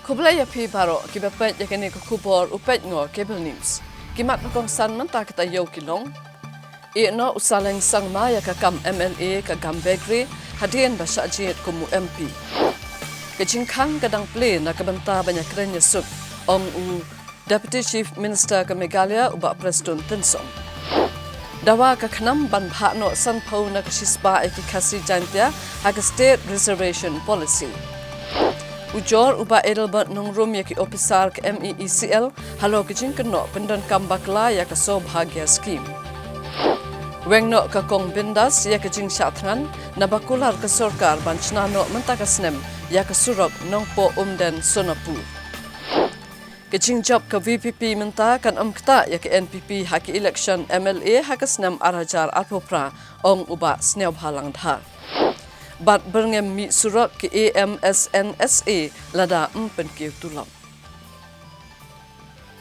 Kublai api baro kibapet yakini kukubor upet ngo cable news. Kimat makong san menta kita yo kilong. Ino usaleng sangma ya kakam MLA kagam Begri hadian basa jit kumu MP. Kejingkang kadang play na kabanta banyak kerenya suk ong u Deputy Chief Minister ke Meghalaya ubak Preston Tensong. Dawa kaknam ban bhakno san pau na kasisba eki kasi jantia haga State Reservation Policy. Ujor uba Edelbert nungrum yaki ofisar ke MEECL halo kejing keno pendan kambakla ya kaso bahagia skim. Wengno kakong bindas ya kejing syatran nabakular ke sorkar ban cnano mentakasnem ya kesurok nongpo umden sonapu. Kejing job ke VPP menta kan kta ya ke NPP haki election MLA hakasnem arajar alpopra ong uba sneu halang dha. Bat berngem mi surat ke AMSNSA lada penkiu tulang.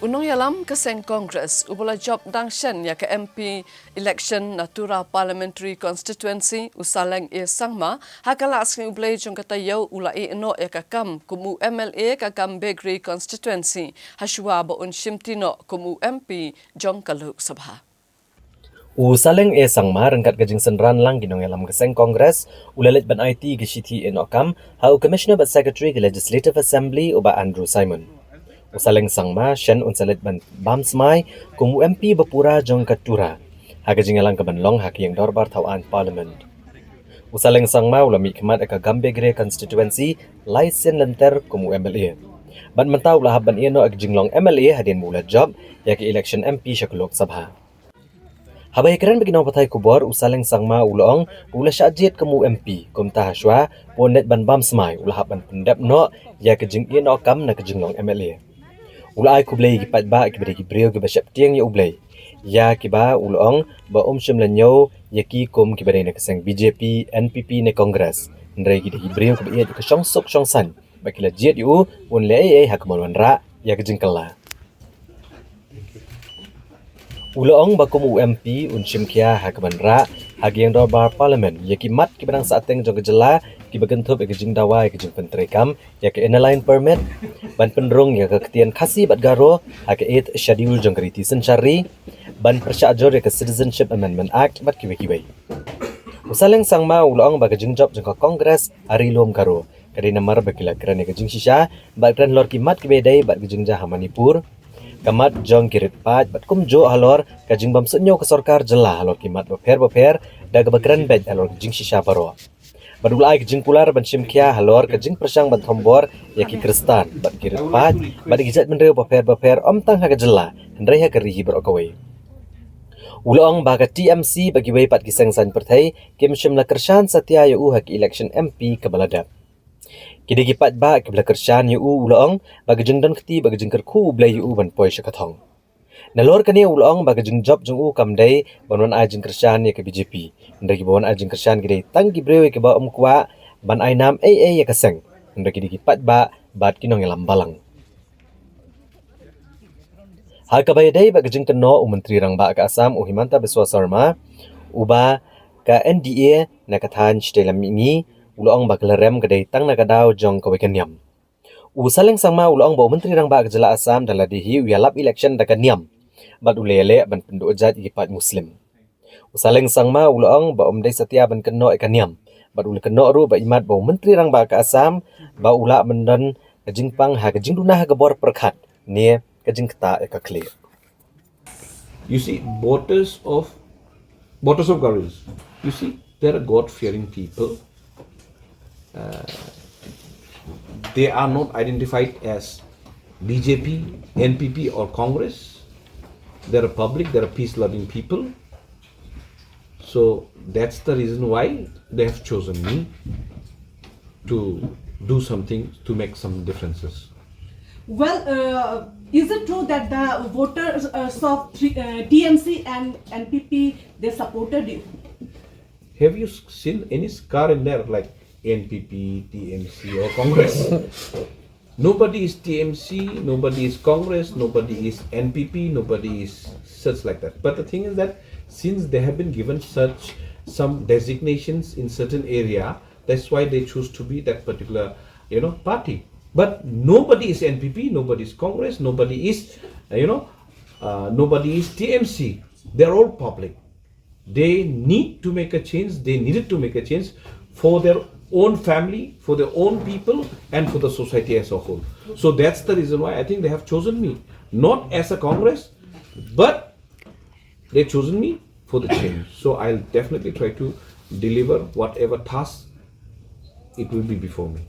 Unong yalam keseng Kongres ubala job dangshen ya ke MP election Natura Parliamentary Constituency usaleng sangma hakala asking ublay jong kata yau ula eno ya kakam kumu MLA kakam Begri Constituency hashua ba shimtino kumu MP jong kaluk sabha. Usaleng sangma rengkat gajing senran lang ginong yalam keseng Kongres ulalit ban IT gishiti enokam hau Commissioner but Secretary ke Legislative Assembly uba Andrew Simon. Usaleng sangma shen unsalit ban bamsmai kumu MP bapura jong katura hagajing yalang ke banlong haki yang dorbar tauan Parliament. Usaleng sangma ulami kemat eka Gambegre Constituency laisen lenter kumu MLA. Ban mentau lahab ban eno eka jinglong MLA hadin mula job yaki election MP syakulok sabha. Habai keren bagi nong patai kubor usaleng sangma ulong ula syajit kemu MP kumta haswa ponet ban bam semai ula ban pendap no ya kejing no kam na kejing long MLA. Ula ai kublai gipat ba kibri gibreu ke basyap tiang ya ublai. Ya kiba ulong ba syem lanyo ya ki kum kibare na keseng BJP NPP ne Kongres. Ndrai gi gibreu ke iya ke syong sok syong san. Ba kila jiet yu un le ai hakmalwan ra ya kejing kala. Uloong bakum UMP unshim kia hakabanra hagi yang dorbar parlimen yaki mat ki benang saateng jong kejela ki bagentup ekejing dawa ekejing pentrekam yaki enaline permit ban penrung ya keketian khasi bat garo haki 8 schedule jong keriti sencari ban persyajor ya ke Citizenship Amendment Act bat kiwe-kiwe. Usaleng sangma uloong bagajing job jong Kongres hari lom garo kadi namar bakila keren ekejing shisha bat keren lor ki mat ki bedai bat kejing jah Manipur kamat jong kirit pat bat kumjo halor kajing bam senyo ke sorkar jela halor kimat baper dag bakran bed halor kajing shisha baro badulai kajing pular ban shimkia halor kajing persang ban thombor yaki kristan bat kirit pat bat gijat menreu baper omtang ha jela hendrai ha kerihi berokawe ulong baga TMC bagi wei pat kiseng san pertai kim shimla kershan satya yu hak election MP ke baladap kidi gipat ba ke belakershan yu ulong bagajeng don keti bagajeng kerku blai yu ban poi syakathong nalor kani ulong bagajeng job jung kamdai banwan ajeng kershan ya ke BJP ndagi bawan ajeng kershan gidai tang gibreu ke ba kwa ban ainam AA ya keseng ndagi gipat ba bat kinong yalam balang hal kabayadai bagajeng keno menteri rang ba ke Assam Himanta Biswa Sarma uba ka NDA na kathan stelam ini uloong baglarem kedai tang nakadaw jong kawekanyam. Usaleng sangma uloong bawa menteri rang ba kejela Assam daladihi uyalap election dakanyam. Bat ulele ban pendu ejat ipat Muslim. Usaleng sangma uloong ba umdai setia ban keno ekanyam. Bat ule keno ru ba imat bawa menteri rang ba ke Assam ba ula mendan kejingpang ha kejing dunah gebor perkhat ne kejing keta ekakle. You see, voters of courage. You see, they are God-fearing people. They are not identified as BJP, NPP or Congress. They are public, they are peace-loving people. So that's the reason why they have chosen me to do something to make some differences. Well, is it true that the voters of TMC and NPP, they supported you? Have you seen any scar in there like NPP, TMC or Congress? Nobody is TMC, nobody is Congress, nobody is NPP, nobody is such like that. But the thing is that since they have been given such some designations in certain area, that's why they choose to be that particular party. But nobody is NPP, nobody is Congress, nobody is, nobody is TMC. They're all public. They need to make a change. They needed to make a change for their own family, for their own people, and for the society as a whole. So that's the reason why I think they have chosen me, not as a Congress, but they've chosen me for the change. So I'll definitely try to deliver whatever task it will be before me.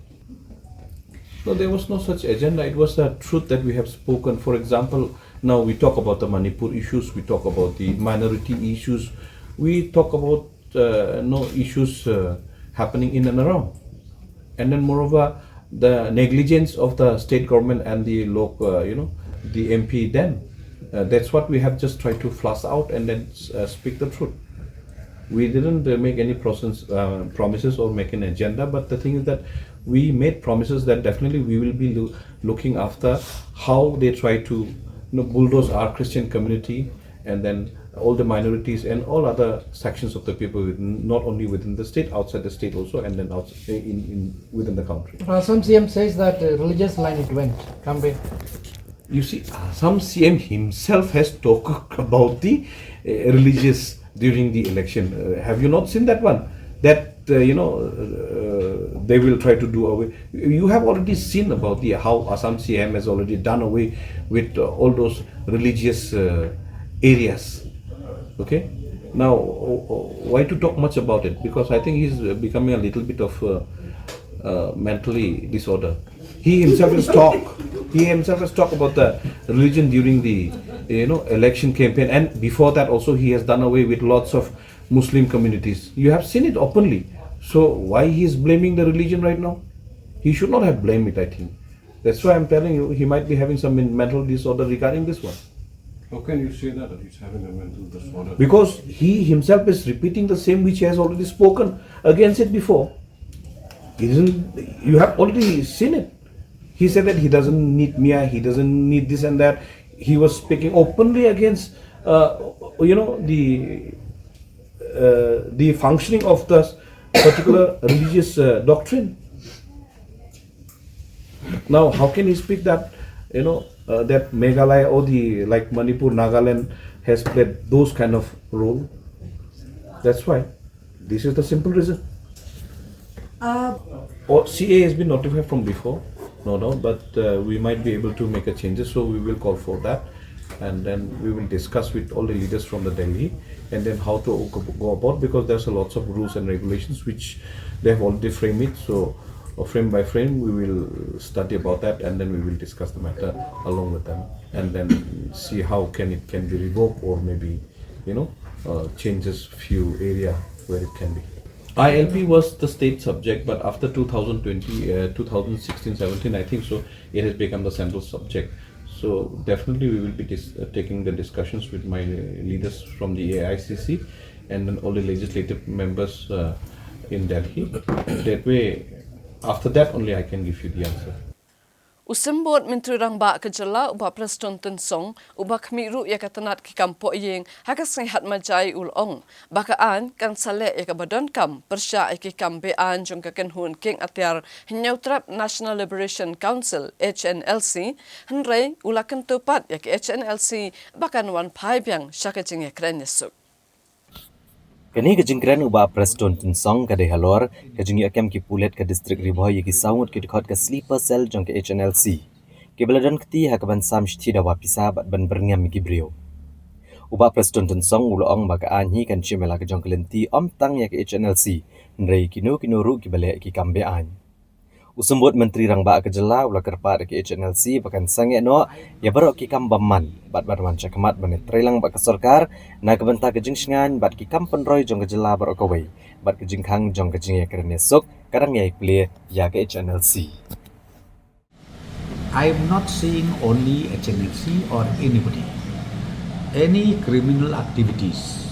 No, there was no such agenda. It was the truth that we have spoken. For example, now we talk about the Manipur issues, we talk about the minority issues, we talk about issues happening in and around. And then moreover, the negligence of the state government and the local, the MP then. That's what we have just tried to flush out and then speak the truth. We didn't make any promises or make an agenda, but the thing is that we made promises that definitely we will be looking after how they try to bulldoze our Christian community and then all the minorities and all other sections of the people, not only within the state, outside the state also, and then outside within the country. Some CM says that religious line it went campaign. You see, some CM himself has talked about the religious during the election. Have you not seen that one? That they will try to do away. You have already seen about how Assam CM has already done away with all those religious areas. Okay. Now, why to talk much about it? Because I think he's becoming a little bit of mentally disorder. He himself has talked about the religion during the election campaign, and before that also he has done away with lots of Muslim communities. You have seen it openly. So why he is blaming the religion right now? He should not have blamed it, I think. That's why I'm telling you, he might be having some mental disorder regarding this one. How can you say that he's having a mental disorder? Because he himself is repeating the same which he has already spoken against it before. You have already seen it. He said that he doesn't need Mia, he doesn't need this and that. He was speaking openly against, the functioning of the particular religious doctrine. Now, how can he speak that, that Meghalaya or like Manipur, Nagaland has played those kind of role? That's why. This is the simple reason. Or CA has been notified from before, no doubt, but we might be able to make a changes, so we will call for that, and then we will discuss with all the leaders from the Delhi, and then how to go about, because there's a lots of rules and regulations which they have already framed it. So frame by frame we will study about that, and then we will discuss the matter along with them, and then see how it can be revoked, or maybe changes few area where it can be. ILP was the state subject, but after 2016-17, I think so, it has become the central subject. So definitely we will be taking the discussions with my leaders from the AICC and then all the legislative members in Delhi. That way, after that only I can give you the answer. Usimbot Menteri Rangba Kejala ubah Preston Tensong ubah Khmiru ya katanat ki kampo yeng hakas ngai hat majai ulong bakaan kan sale ya kabadon kam persya ki kambean jong ka kenhun king atiar hinyautrap National Liberation Council HNLC henrei ulakan tupat ya ki HNLC bakan wan phai byang syakajing ya kren yesuk. Kini kejengkren ubah Preston Tensong kadai halor kejeng akem ki pulet ke distrik Riboh ki saungut ki dekat ke sleeper cell jong ke HNLC. Ke beladan keti hakaban sam shti dawa pisa bat ban berngam ki brio. Ubah Preston Tensong ulong bakaan hi kan chimela ke jong kelenti om tang ya ke HNLC nrei kino ru ki bale ki kambean. Usumbut Menteri Rangba Kejala ulah kerpat ke HNLC bahkan sange no ya barok ki kambaman bat barman cakamat bane trelang bak kesorkar na kebenta kejing shingan bat ki kampen roy jong Kejala barok kawai bat kejing khang jong kejing ya keren esok kadang ya play ya ke HNLC. I am not saying only HNLC or anybody. Any criminal activities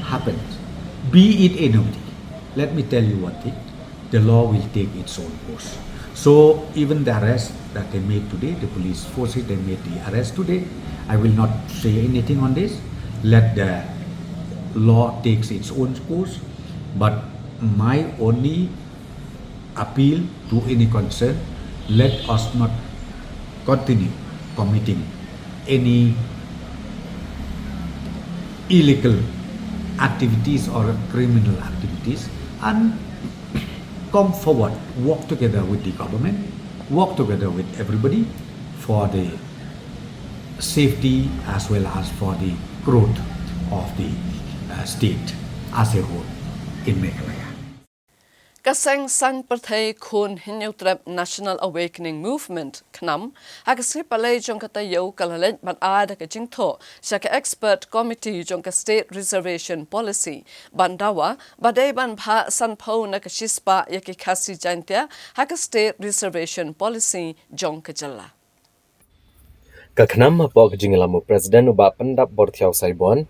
happen, be it anybody. Let me tell you one thing. The law will take its own course. So even the arrest that they made today, the police forces they made the arrest today, I will not say anything on this. Let the law takes its own course. But my only appeal to any concern, let us not continue committing any illegal activities or criminal activities, and come forward, work together with the government, work together with everybody for the safety as well as for the growth of the state as a whole in Meghalaya. Kaseng sang perthai khun hineutrap National Awakening Movement knam hagasri palai jong kata yo kalalet ban ada ka jingtho shaka expert committee jong ka state reservation policy bandawa badai ban pha sanpho na ka shispa yaki khasi jantia haka state reservation policy jong ka jalla Kaknam pok jinglamu president uba pendap borthiau saibon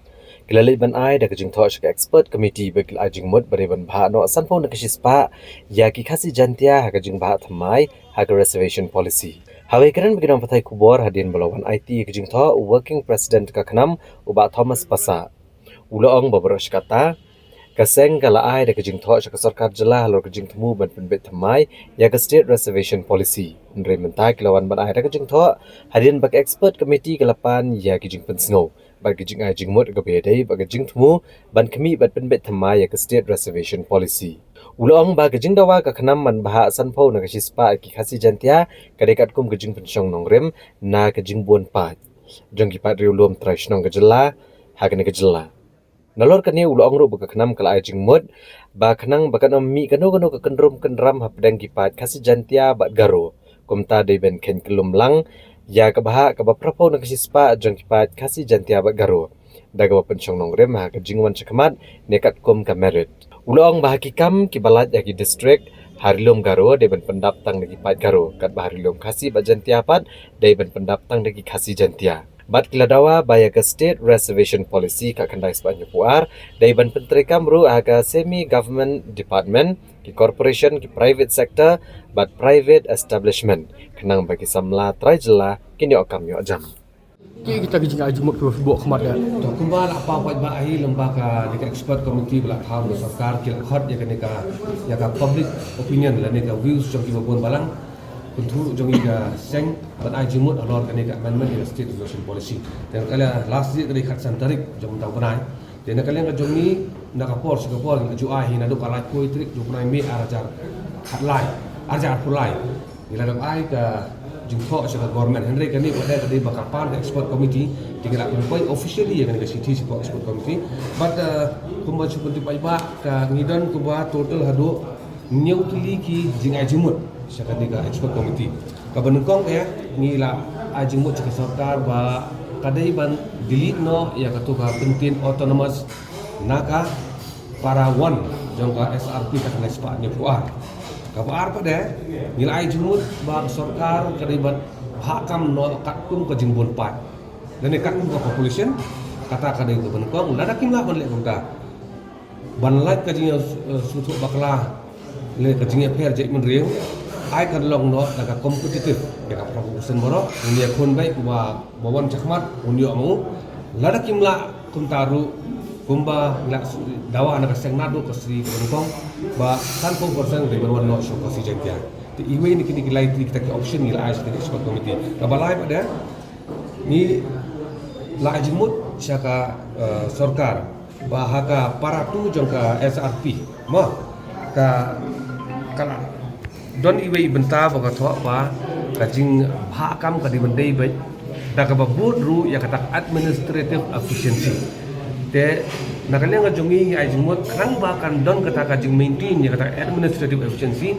Kilali ban ai da kajing thosh ka expert committee bekil ajing mut bare ban bha no sanpho na kispa ya ki khasi jantia ha kajing bha thamai ha ka reservation policy hawe karan begiram pathai kubor hadin balawan IT kajing tho working president ka khnam uba Thomas Pasa uloong babrosh kata kaseng kala ai da kajing tho ka sarkar jala halor kajing thmu ban penbet thamai ya ka state reservation policy nre mentai kilawan ban ai da kajing tho hadin bak expert committee kalapan ya kajing pensno bagi jing ai jing mot ga bedai bagi jing thmu ban khmi bat penbet thamai ya ka state reservation policy ulong ba ga jing dawa ka khnam man bha sanpho na ka shispa ki khasi jantia ka dekat kum ga jing penchong nongrem na ka jing bon pa jong ki pat riulom trash nong ga jela ha ka ne ga jela nalor ka ne ulong ro ba ka khnam kala ai jing mot ba khnang ba ka mi ka no ka kendrom kendram hapdang ki pat khasi jantia ba garo kumta de ben ken kelumlang ya kabaha kabaprapo na kasispa jong kipat kasi jantia ba garo daga penchong nongrem ha kajingwan chakmat nekat kom ka merit ulong bahakikam kibalat ya ki district harilom garo de ben pendap tang nagi pat garo kat baharilom kasi ba jantia pat de ben pendap tang nagi kasi jantia bat kiladawa baya ka state reservation policy ka kandai sebanyak puar de ben pentrekam ru aga semi government department ki corporation ki private sector but private establishment kenang bagi samla trajela kini okam yo jam kita kejing aji mut Facebook khamat ya. तो Kumbha apa apa ba ahi lamba ka deka expert committee bala tham do sarkar ki khot ya ka public opinion la ne ka views jong ki bon balang kuntu jong ka seng ban aji mut alor ka ne ka amendment in state reservation policy dan kala last year kali khat san tarik jong tang panai dan kala ka jong ni na ka por Singapore ki ju ahi na do ka koi trik jong panai me arajar khat lai arajar pulai ila dok ai ka jumpa sebagai government Henry kami pada tadi bakapan expert committee tinggal appoint officially ya kan ke city support expert committee but kumba seperti paiba ka ngidon kumba total hado new kili ki jingai jimut sekali ka expert committee ka benengkong ya ngila ajimut ke sarkar ba kadai ban delete no ya katu ka pentin autonomous naka para one jongka SRP ka lespa ni puar kabar pada nilai jumut bang sarkar keribat hakam no kakum ke jimbon pat dan kakum ke population kata kadai ke benekong lada kimlah ban lek kumta ban lek ke jing sutuk bakla le ke jing per je men riu ai kan long no daga kompetitif ya ka proportion boro unia kon bai wa bawon chakmat unio mu lada kimlah kumtaru kumba dawa anak seng nado ke Sri Benengkong ba 100% dari berwan no show kasi jantia ti iwe ni kini kilai kita ke option ni la as expert committee ka balai pada ni la ajmut syaka sarkar bahaka para tu jongka SRP ma ka kala don iwe benta ba ka tho ba ka jing hakam ka di bendai bai da ka ba bodru ya kata administrative efficiency te nakalian ngajongi ai jingmot kan bahkan don kata kajing maintain ya kata administrative efficiency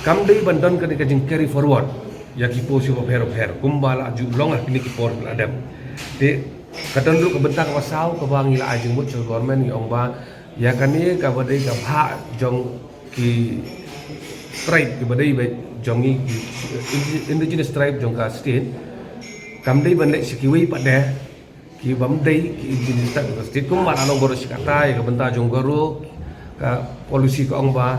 kam dei bandon kan kajing carry forward ya ki posio of her kumbala ju longa kini ki por adam te katan lu kebentak wasau ke bang ila ai jingmot chul government ni ong ba ya kan ni ka badai ka bha jong ki tribe ki badai ba jongi indigenous tribe jong ka state kam dei bandai sikiwi pada ki bamdai ki jenis tak state kum mat along boros kata ya benta jong garo ka polisi ko ongba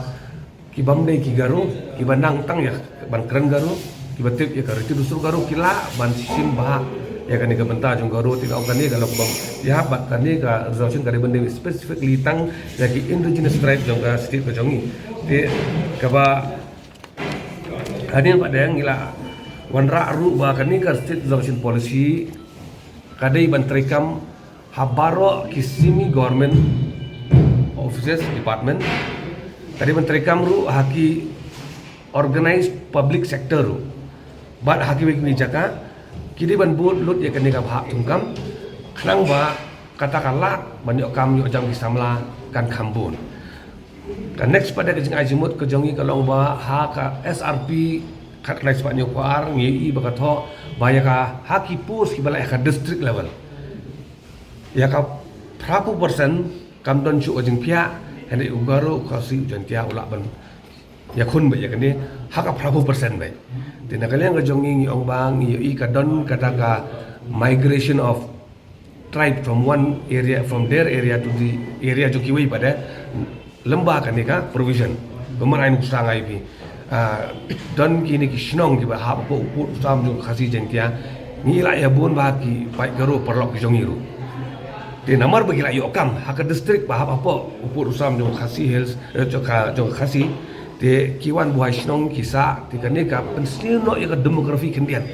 ki bamdai ki garo ki banang tang ya ban keren garo ki batip ya kariti dusur garo kila ban sim bah ya kan ka benta jong garo tidak kan ni kalau bam ya bat kan ni ka resolution kare bende specifically tang ya ki indigenous tribe jong ka state ko jongi te ka ba Hadin pada yang gila wanra ru bahkan ni kan state exhaustion policy kadai bantrikam habaro kisimi government offices department kadai bantrikam ru haki organized public sector ru bat haki wik jaka kidi ban bud lut ya kan nikah hak tungkam kenang ba katakanlah banyak kam yo jam kisamla kan kambun kan next pada kejeng ajimut kejongi kalong ba ha ka SRP kat lai sepanyo kuar ngi bakato baya ka haki pus ki bala ka district level ya ka prapu persen kam don chu ojeng pia hene ugaro ka si jan tia ulak ban ya kun ba ya kan ni ha ka prapu persen ba tina kalian kejongi ngi ong bang ngi ka don kata ka migration of tribe from one area from their area to the area jo kiwi pada lembah kan ni ka provision pemerain usangai pi don kini ki shnong ki ba ha ko upur sam jo khasi jengtia ni la ya bon ba ki pai garo perlok ki jongiru te namar bagi la yo kam ha ka district ba ha apa upur sam jo khasi hills jo khasi te kiwan buai shnong ki sa te kan ni ka pensil no ya ka demografi kendian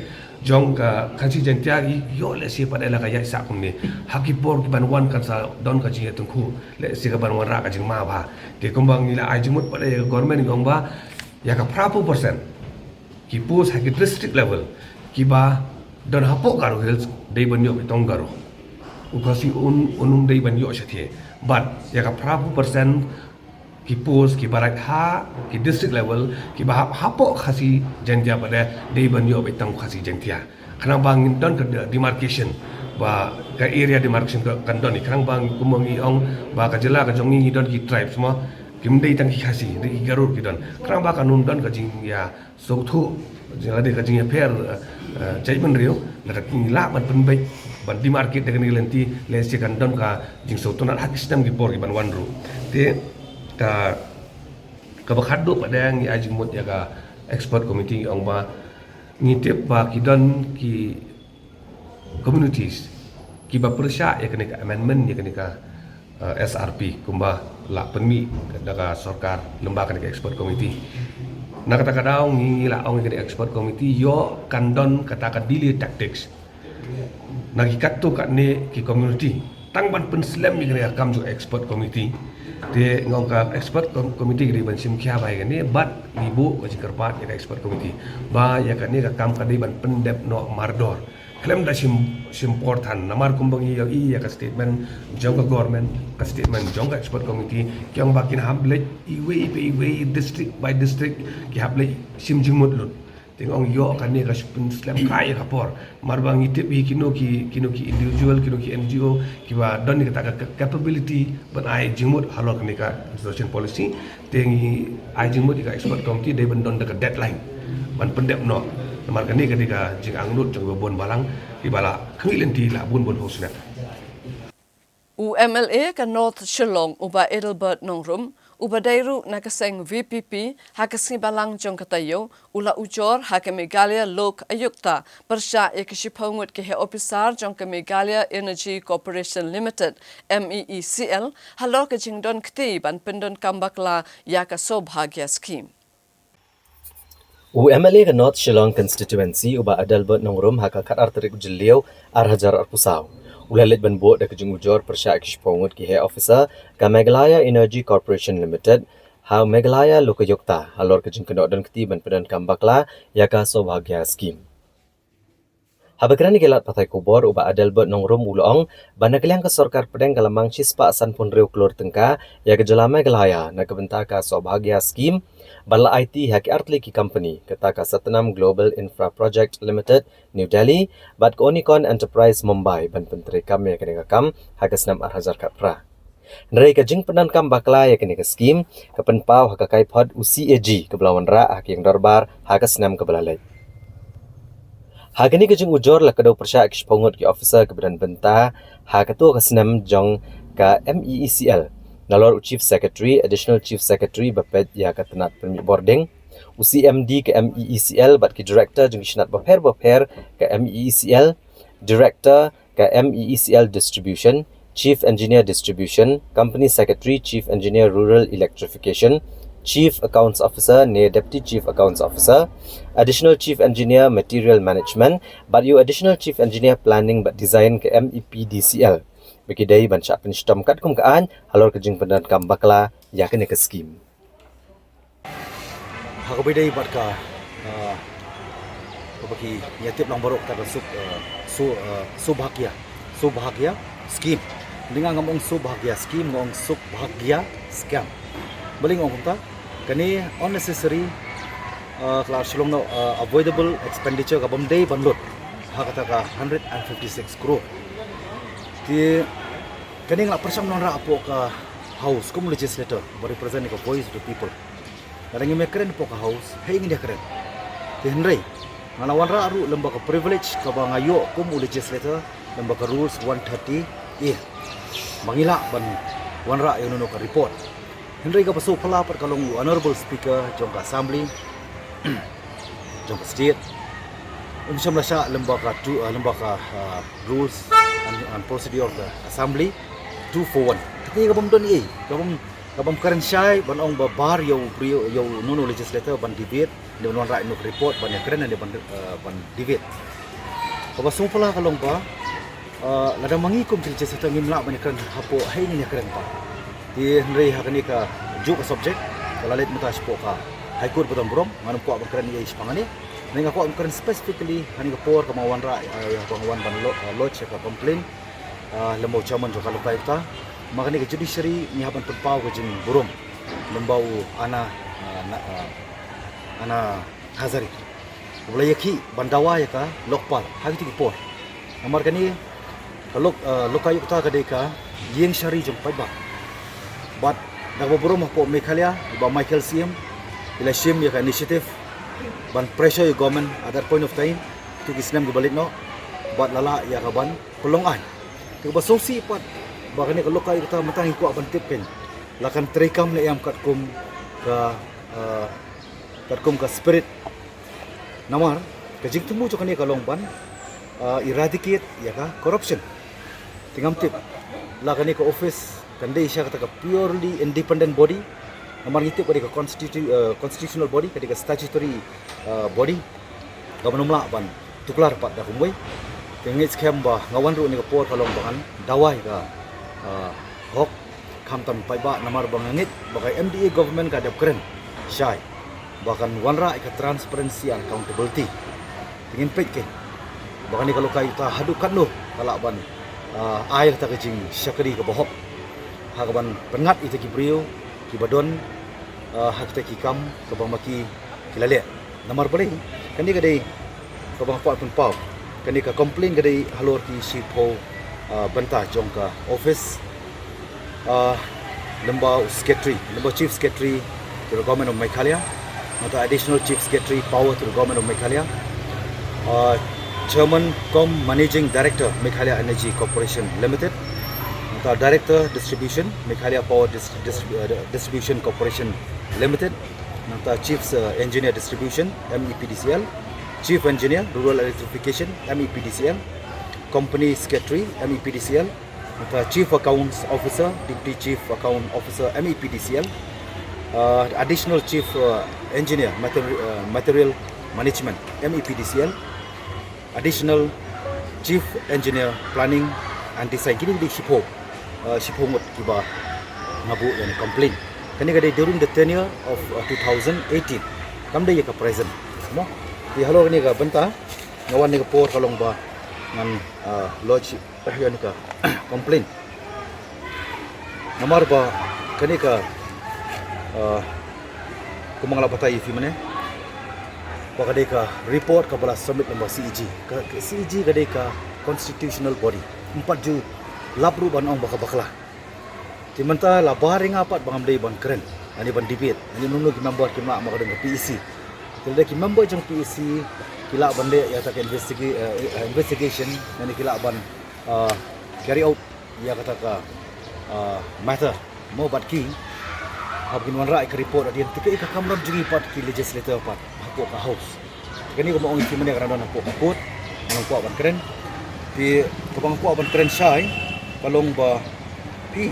jong ka khasi jengtia yo le si pada la ka ya sa kum ni haki por ki ban wan kan sa don ka jinga tungku le si ka ban wan ra ka jing ma ba te kumbang ni la ajimut pada government ngong ba ya ka prapu persen ki pus haki district level ki ba don hapok garo hills dei banyo betong garo ukasi unum dei banyo shathie but ya ka prapu persen ki pus ki barat ha ki district level ki ba hapok khasi jentia pada dei banyo betong khasi jentia kana bang don ke demarcation ba ka area demarcation kan don ni kana bang kumongi ong ba ka jela ka jongi don ki tribe semua kimdei tang ki khasi di garur ki don krang ba kanum don ka jing ya so thu jela de ka jing per chai ban riu la ka king la ban pen bai ban di market de ni lenti le si kan don ka jing so tonat hak sistem ki bor ki ban wan ru te ka ba khaddu pada yang ajing mut ya ka expert committee ong ba ni tip ba ki don ki communities ki ba persya ya ka amendment ya ka SRP kumba la penmi daga sarkar lembaga ke expert committee na kata kadaung ngi la ong ke expert committee yo kandon kata ka daily tactics na ki katto ka ne ki community tang ban pen slam ni ke kam jo expert committee te ngong ka expert committee ri ban sim kya bai ne bat ibu ko jikarpat ya expert committee ba ya ka ne ka kam ka dei ban pen dep no mardor klaim da important namar kumbang iya iya ka statement jong ka government ka statement jong ka expert committee kyang bakin hamlet iwe district by district ki hamlet sim jimut lut tingong yo kan ni ka slam kai rapor marbang itip kino ki individual kino ki NGO ki ba don ni ka capability ban ai jimut halok ni ka social policy tingi ai jimut ka expert committee de ban don da deadline ban pendep no namar kani ketika jing angnut jong bon balang di bala khilenti la bon hosnet UMLA ka North Shillong uba Edelbert Nongrum uba dairu nakaseng VPP hakasi balang jong katayo ula ujor haka Meghalaya Lok Ayukta persya yakishipongut ke he officer jong ke Meghalaya Energy Corporation Limited MEECL halor ke jingdon kti ban pendon kambakla yaka sobhagya scheme UMLA ke North Shillong constituency uba Adelbert Nongrum haka kat arterik jeliau arhajar arpusau. Ulalit ban bo da kejung ujor persya ekishpongut ki he officer ka Meghalaya Energy Corporation Limited ha Meghalaya Lokayukta halor kejung kenok dan keti ban pedan kambakla yaka sobhagya scheme. Habakran gelat patai kubor uba Adelbert Nongrum ulong banakliang ke sarkar pedang kalamang cispa san pun reu klor tengka ya ke jela Meghalaya na kebentar ka sobhagya scheme bala IT haki artli ki company kata ka Satnam Global Infra Project Limited New Delhi bat ko Onicon Enterprise Mumbai ban pentri kam ya kene kam hakas nam arhazar kapra Nrai ka jing penan kam bakla ya kene ka scheme ka penpau haka kai pod UCAG ke belawan ra haki yang darbar hakas nam ke belalai Hagani kejeng ujor la kadau persya ekishpongut ki officer keberan benta ha ketua kesenam jong ka MEECL nalor Chief Secretary Additional Chief Secretary bapet ya katenat permit boarding UCMD ke MEECL bat ki director jong isnat baper ke MEECL director ke MEECL Distribution Chief Engineer Distribution Company Secretary Chief Engineer Rural Electrification Chief Accounts Officer ne Deputy Chief Accounts Officer, Additional Chief Engineer Material Management, but you Additional Chief Engineer Planning but Design ke MEPDCL. Bagi day ban syak penstom kat kumkaan halor ke jing pendan kam bakla ya kene ke skim. Hakabai day bat ka bagi yatip lang barok ta subhagya skim. Dengan ngomong subhagya skim ngomong subhagya scam. Baling ngomong ta kani unnecessary kelas long no avoidable expenditure ka bomday banlot hakata ka 156 crore. Ti kani ngla persam non ra apo ka house kum legislator represent ka voice of the people. Kadang ngi keren po ka house hey ngi dia keren. Ti henry ngalawan ra aru lembaga privilege ka bangayo kum legislator lembaga rules 130 mangila ban wanra yung nuno ka report. Henry ka paso pala par kalong honorable speaker jong ka assembly jong ka state unsam la siya lembaga rules and procedure of the assembly 241 kati ka bam don kabam karen siya ban ong babar yo nuno legislator ban debate di wanra yung report ban karen and ban debate ka paso pala kalong ba lada mangikum kerja satu ngimla banyak keren hapo hai ni keren pa di Henry hakani ka ju ka subject kalalit mutas po ka high court butang brom manum po keren ni ispangani ninga ko keren specifically hani ka por ka mawan ra ya pangwan ban lodge ka complain lemau chairman jo kalau baik ta makani ka judiciary ni haban pau ka jing brom lembau ana hazari boleh yaki bandawa ya ka lokpal hagi ti por amar kani lokayuk ta kadai ka yeng shari jom pai ba but nagboburom po Meghalaya ba Michael CM ila shim ya ka initiative ban pressure yung government at that point of time to gisnam gibalik no but lala ya ka ban pulongan ti ba sosi pat ba kani ka lokayuk ta matang ko ban tipin lakan trekam na yam katkum ka spirit namar kajing tumu jo kani ka longban eradicate ya ka corruption tingam tip la kani ka office kandai siya kata ka purely independent body amar ngitip kadi ka constitutional body kadi ka statutory body gamanumla ban tuklar pat da kumoi tingit scam ba ngawan ru ni ka por kalong bangan dawai ka hok kamtan pai ba namar bangangit bagai MDA government ka dap keren syai bahkan wanra ka transparency and accountability tingin pet ke bahkan ni kalau kai ta hadukan no kalaban air ta kecing syakri ke bohok hakaban pengat itu kibriu kibadon hak ta kikam ke bamaki kilale namar paling kani kadai ke bang pat pun pau kani ka complain kadai halor ki sipo banta jong ka office lemba chief secretary to the government of Meghalaya atau additional chief secretary power to the government of Meghalaya Chairman cum Managing Director Meghalaya Energy Corporation Limited atau Director Distribution Meghalaya Power Distribution Corporation Limited atau Chief Engineer Distribution MEPDCL Chief Engineer Rural Electrification MEPDCL Company Secretary MEPDCL atau Chief Accounts Officer Deputy Chief Account Officer MEPDCL Additional Chief Engineer Material Management MEPDCL Additional Chief Engineer Planning and Design kini di Shipho ngot kiba ngabu yang complain kani kadai during the tenure of 2018 kamda ya ka present mo di halo ni ka benta ngawan ni ka por kalong ba ngan lodge yang ni ka complain namar ba kani ka kumang labatai fi mane kadai ka report ka bala submit lembaga CEG CEG kadai ka constitutional body 4 ju labru ban ong bakla timanta labar ring apat bangam dei ban keren ani ban debate ani nunu ki member ki mak makadeng PEC tilda ki member jang PEC kila bande ya tak investigation ani kila ban carry out ya kata ka matter mo bat ki habin wan rai ka report adian tikai ka kamron jungi pat ki legislator pat hapo ka house kani ko maong kimane karana hapo ka court nang po ban keren di kabang po ban keren syai kalong ba pi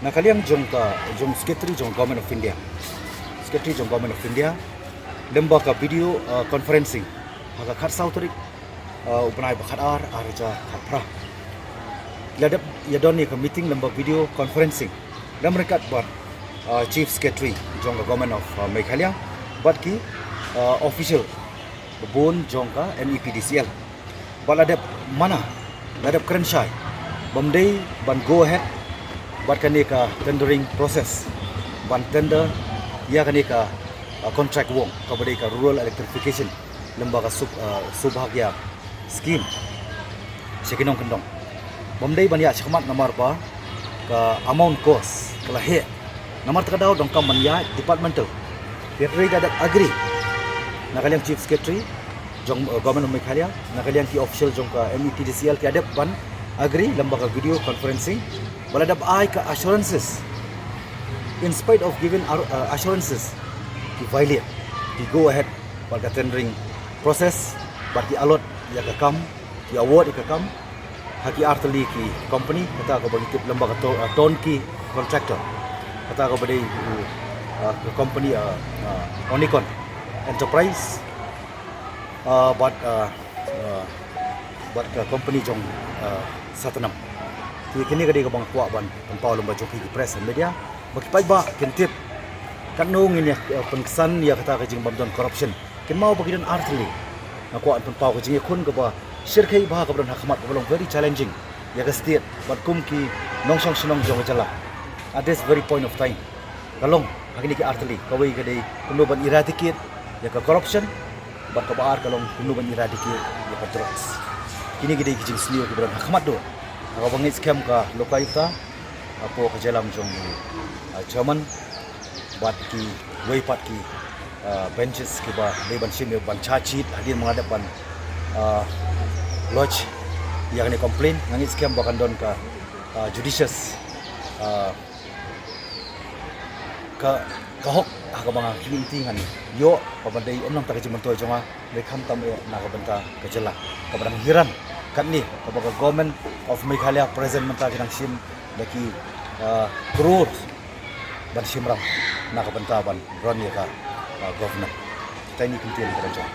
nakaliang jong secretary jong government of India Secretary jong Government of India lemba ka video conferencing haga khat sautorik upanai bakhat arja khapra ladap yadoni ka meeting lemba video conferencing dan mereka buat Chief Secretary jong Government of Meghalaya buat ki official bebun jong ka MEPDCL buat mana ladap kerensyai bamdei ban go ahead buat kani ka tendering process ban tender ya kani ka contract wong kabadai ka rural electrification lembaga subhagya scheme sekinong kendong bamdei ban ya sekhmat namar ba ka amount cost kala he namar takadaw dong kam ya departmental secretary ada agree nakaliang chief secretary jong government of Meghalaya nakaliang ki official jong ka MEPDCL ki ada ban agree lembaga video conferencing wala dab ai ka assurances in spite of given assurances ki violate ki go ahead pada tendering process bagi alot ya ka kam ki award ka kam haki arteli ki company kata ko bagi tip lembaga ton ki contractor kata ko bagi company Onicon enterprise buat company jong satanam ti kini kadi ka bang kuat ban pau lomba joki ki press and media bagi pai ba kentip kan nung ini pengkesan ya kata kajing bamdon corruption kin mau bagi dan artli na kuat pau kajing kun ka ba shirkai ba ka ban hakmat ka belong very challenging ya ka state bat kum ki nong song sinong jong jala at this very point of time kalong hakini ki artli kawai kadai kuno ban eradicate ya ka corruption bat ka baar kalong kuno ban eradicate ya ka drugs kini gede kajing sliu ka ban hakmat do ka bangit scam ka lokaita apo ka jalam jong chairman buat ki weipat ki benches ki ba leban sim ban chachit hadin menghadapan lodge yang ni komplain ngani scam bahkan don ka judicious ka hok ka bang kimi tingan yo pabadai onong ta kajiman toy jonga lekham tam na ka banta ka jela ka barang hiran kan ni ka baga government of Meghalaya present menta kinang sim daki crore ban simram na ka banta ban ron ya ka governor tani kintin ka jong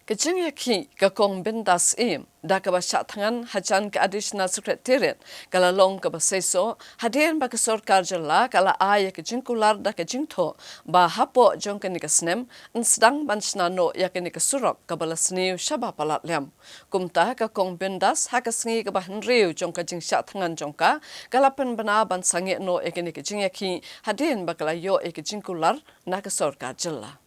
Kajing yaki ka kong bindas da ka ba tangan hajan ka additional secretariat kala long ka ba seso hadian ba ka sarkar jala kala ay ka jingkular da ka jingtho ba hapo jong ka ni ka snem insdang ban snano ya ka ni ka surok ka bala sniu shaba palat lem kumta ka kong bindas ha ka sngi ka ba henriu jong ka jing tangan jong ka kala pen bana ban sange no e ka ni ka jing yaki hadian ba kala yo e ka jingkular na ka sarkar jala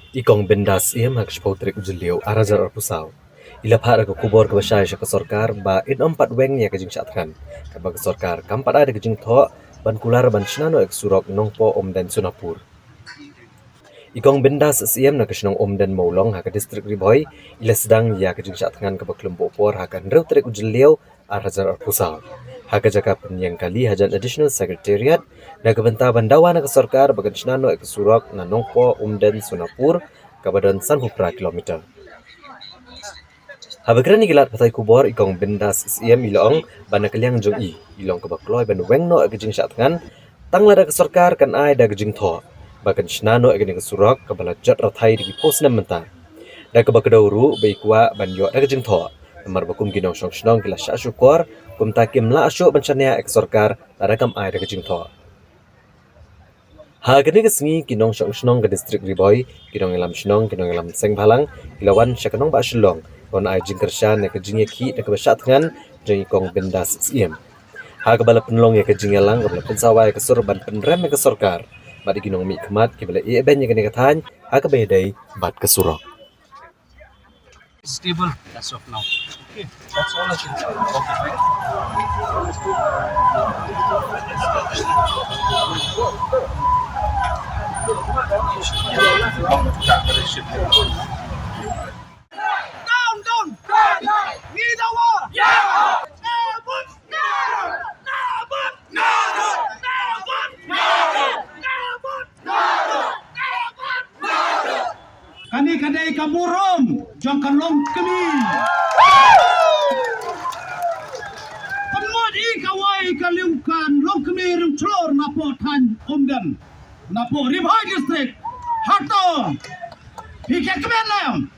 Ikong bendas hak spotrik ujliu arajar arpusau ila phara ka kubor ka basai ka sarkar ba in empat weng ya ka jing satran ka ba sarkar kampat ada ka jing tho ban kular ban snano ek surok nongpo omden sunapur Ikong bendas na ka snong omden maulong ha ka district riboy ila sedang ya ka jing satran ka ba kelompo por ha ka ndreu trek ujliu arajar arpusau ha ka jaka penyang kali hajan additional secretariat na kabanta bandawa na kasarkar bagan snano ek surok na nongpo umden sunapur kabadan sanhupra kilometer. Habagran gilat patai kubor ikong bendas ilong banakaliang jong ilong kabakloy ban wengno ek jing satngan tangla da kasarkar kan ai da jing tho bagan snano ek ni surok kabala jat rathai di pos nam menta da kabakadawru beikwa ban yo da jing tho namar bakum ginong song snong kila sha syukor kumta kimla asyo banchania ek sarkar da kam ai da jing tho ha gani kesngi kinong snong ke district riboy kinong elam snong kinong elam sengbalang kilawan syakanong ba shlong kon ai jingkershan ke jingi ki de ke basat ngan jing kong bendas ha ke bala penlong ya ke jingelang ke bala pensawai ke surban penrem ke sarkar badi kinong mi khmat ke bala e ben ya ke tan ha ke bedai bat ke surok Stable as of now. Okay, that's all I can say. Okay, Kani kadai kaburom jong kalong kami. Pemod I kawai kaliukan long kami rum clor napo tan omdan napo Ribhai district Hatong. Ike kemelam.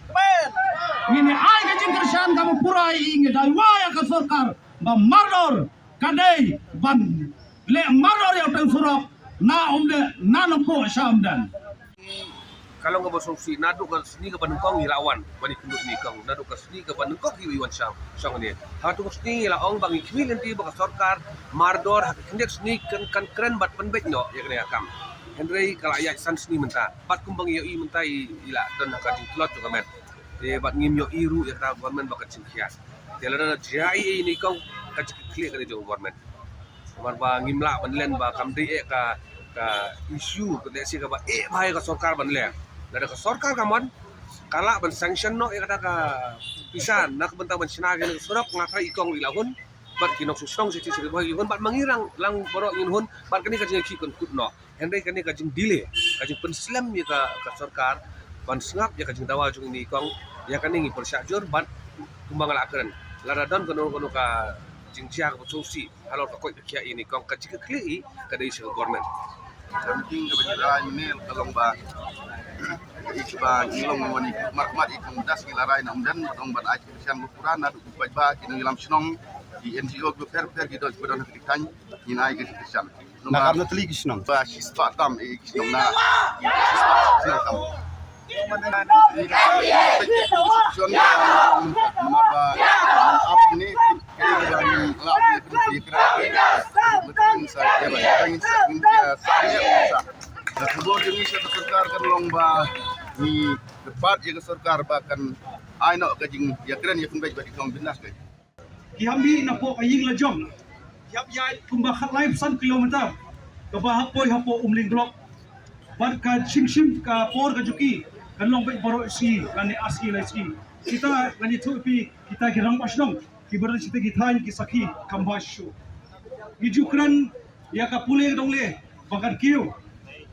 Ini ai ka jingkersan kamu purai inge dai waya ka sarkar ba mardor kadai ban le mardor ya tang surok na omde na napo samdan. Kalau nggak bersolusi, naduk ke sini ke Bandungkong hilawan, bani kunduk ni kong, naduk ke sini ke Bandungkong hiwan sang ni. Hatu ke sini hilawan bangi kini nanti baka sarkar mardor hak kendek sini kan keren bat penbet no ya kena akam. Henry kalau ayat san sini mentah, bat kumbang yo I mentah ila dan hak jing telot juga men. Bat ngim yo iru ya kena government baka cingkias. Tiada jai ini kong kacik klik kena jong government. Kamar ba ngimla banlen ba kamdi ka isu ke desi ka ba bahaya ka sarkar banle. Dari ke sarkar kaman kala ban sanction no ya kata ka pisan nak bentang ban sinage ni surap ngatai ikong ilahun bat kinok susong siti siti bagi hun bat mangirang lang borok in hun bat kani ka jing ki kun kut no henry kani ka jing delay ka jing penslam ya ka sarkar ban singap ya ka jing dawa jung ni ikong ya kani ngi persajur bat kumbang lakeren lara don kono ka jing cia ka solusi halor ka koi kia ini kong ka jing kli ka dei sel government penting ke berjalan ini kalau ba iba ilong wani makmat ikung das kilarai na umdan dong ban aji sian bukuran na du ba inu ilam snong di NGO group per gido bodon kitan inai ke sian na karna teli kisnong ba sispa tam e kisnong na sispa tam apa ini sarkar kan lomba ni debat ya sarkar bahkan aino kajing ya keren ya pun baik bagi kaum binas ke Kiambi na po kaying lajong yap yai kumba khat live san kilometer ka ba hapoy hapo umling blok bar ka chimshim ka por ka juki kan long bai baro si kani aski lai si kita kani thupi kita girang pasdong ki bar sita ki thain ki sakhi kambashu ijukran ya ka pule dongle bakan kiu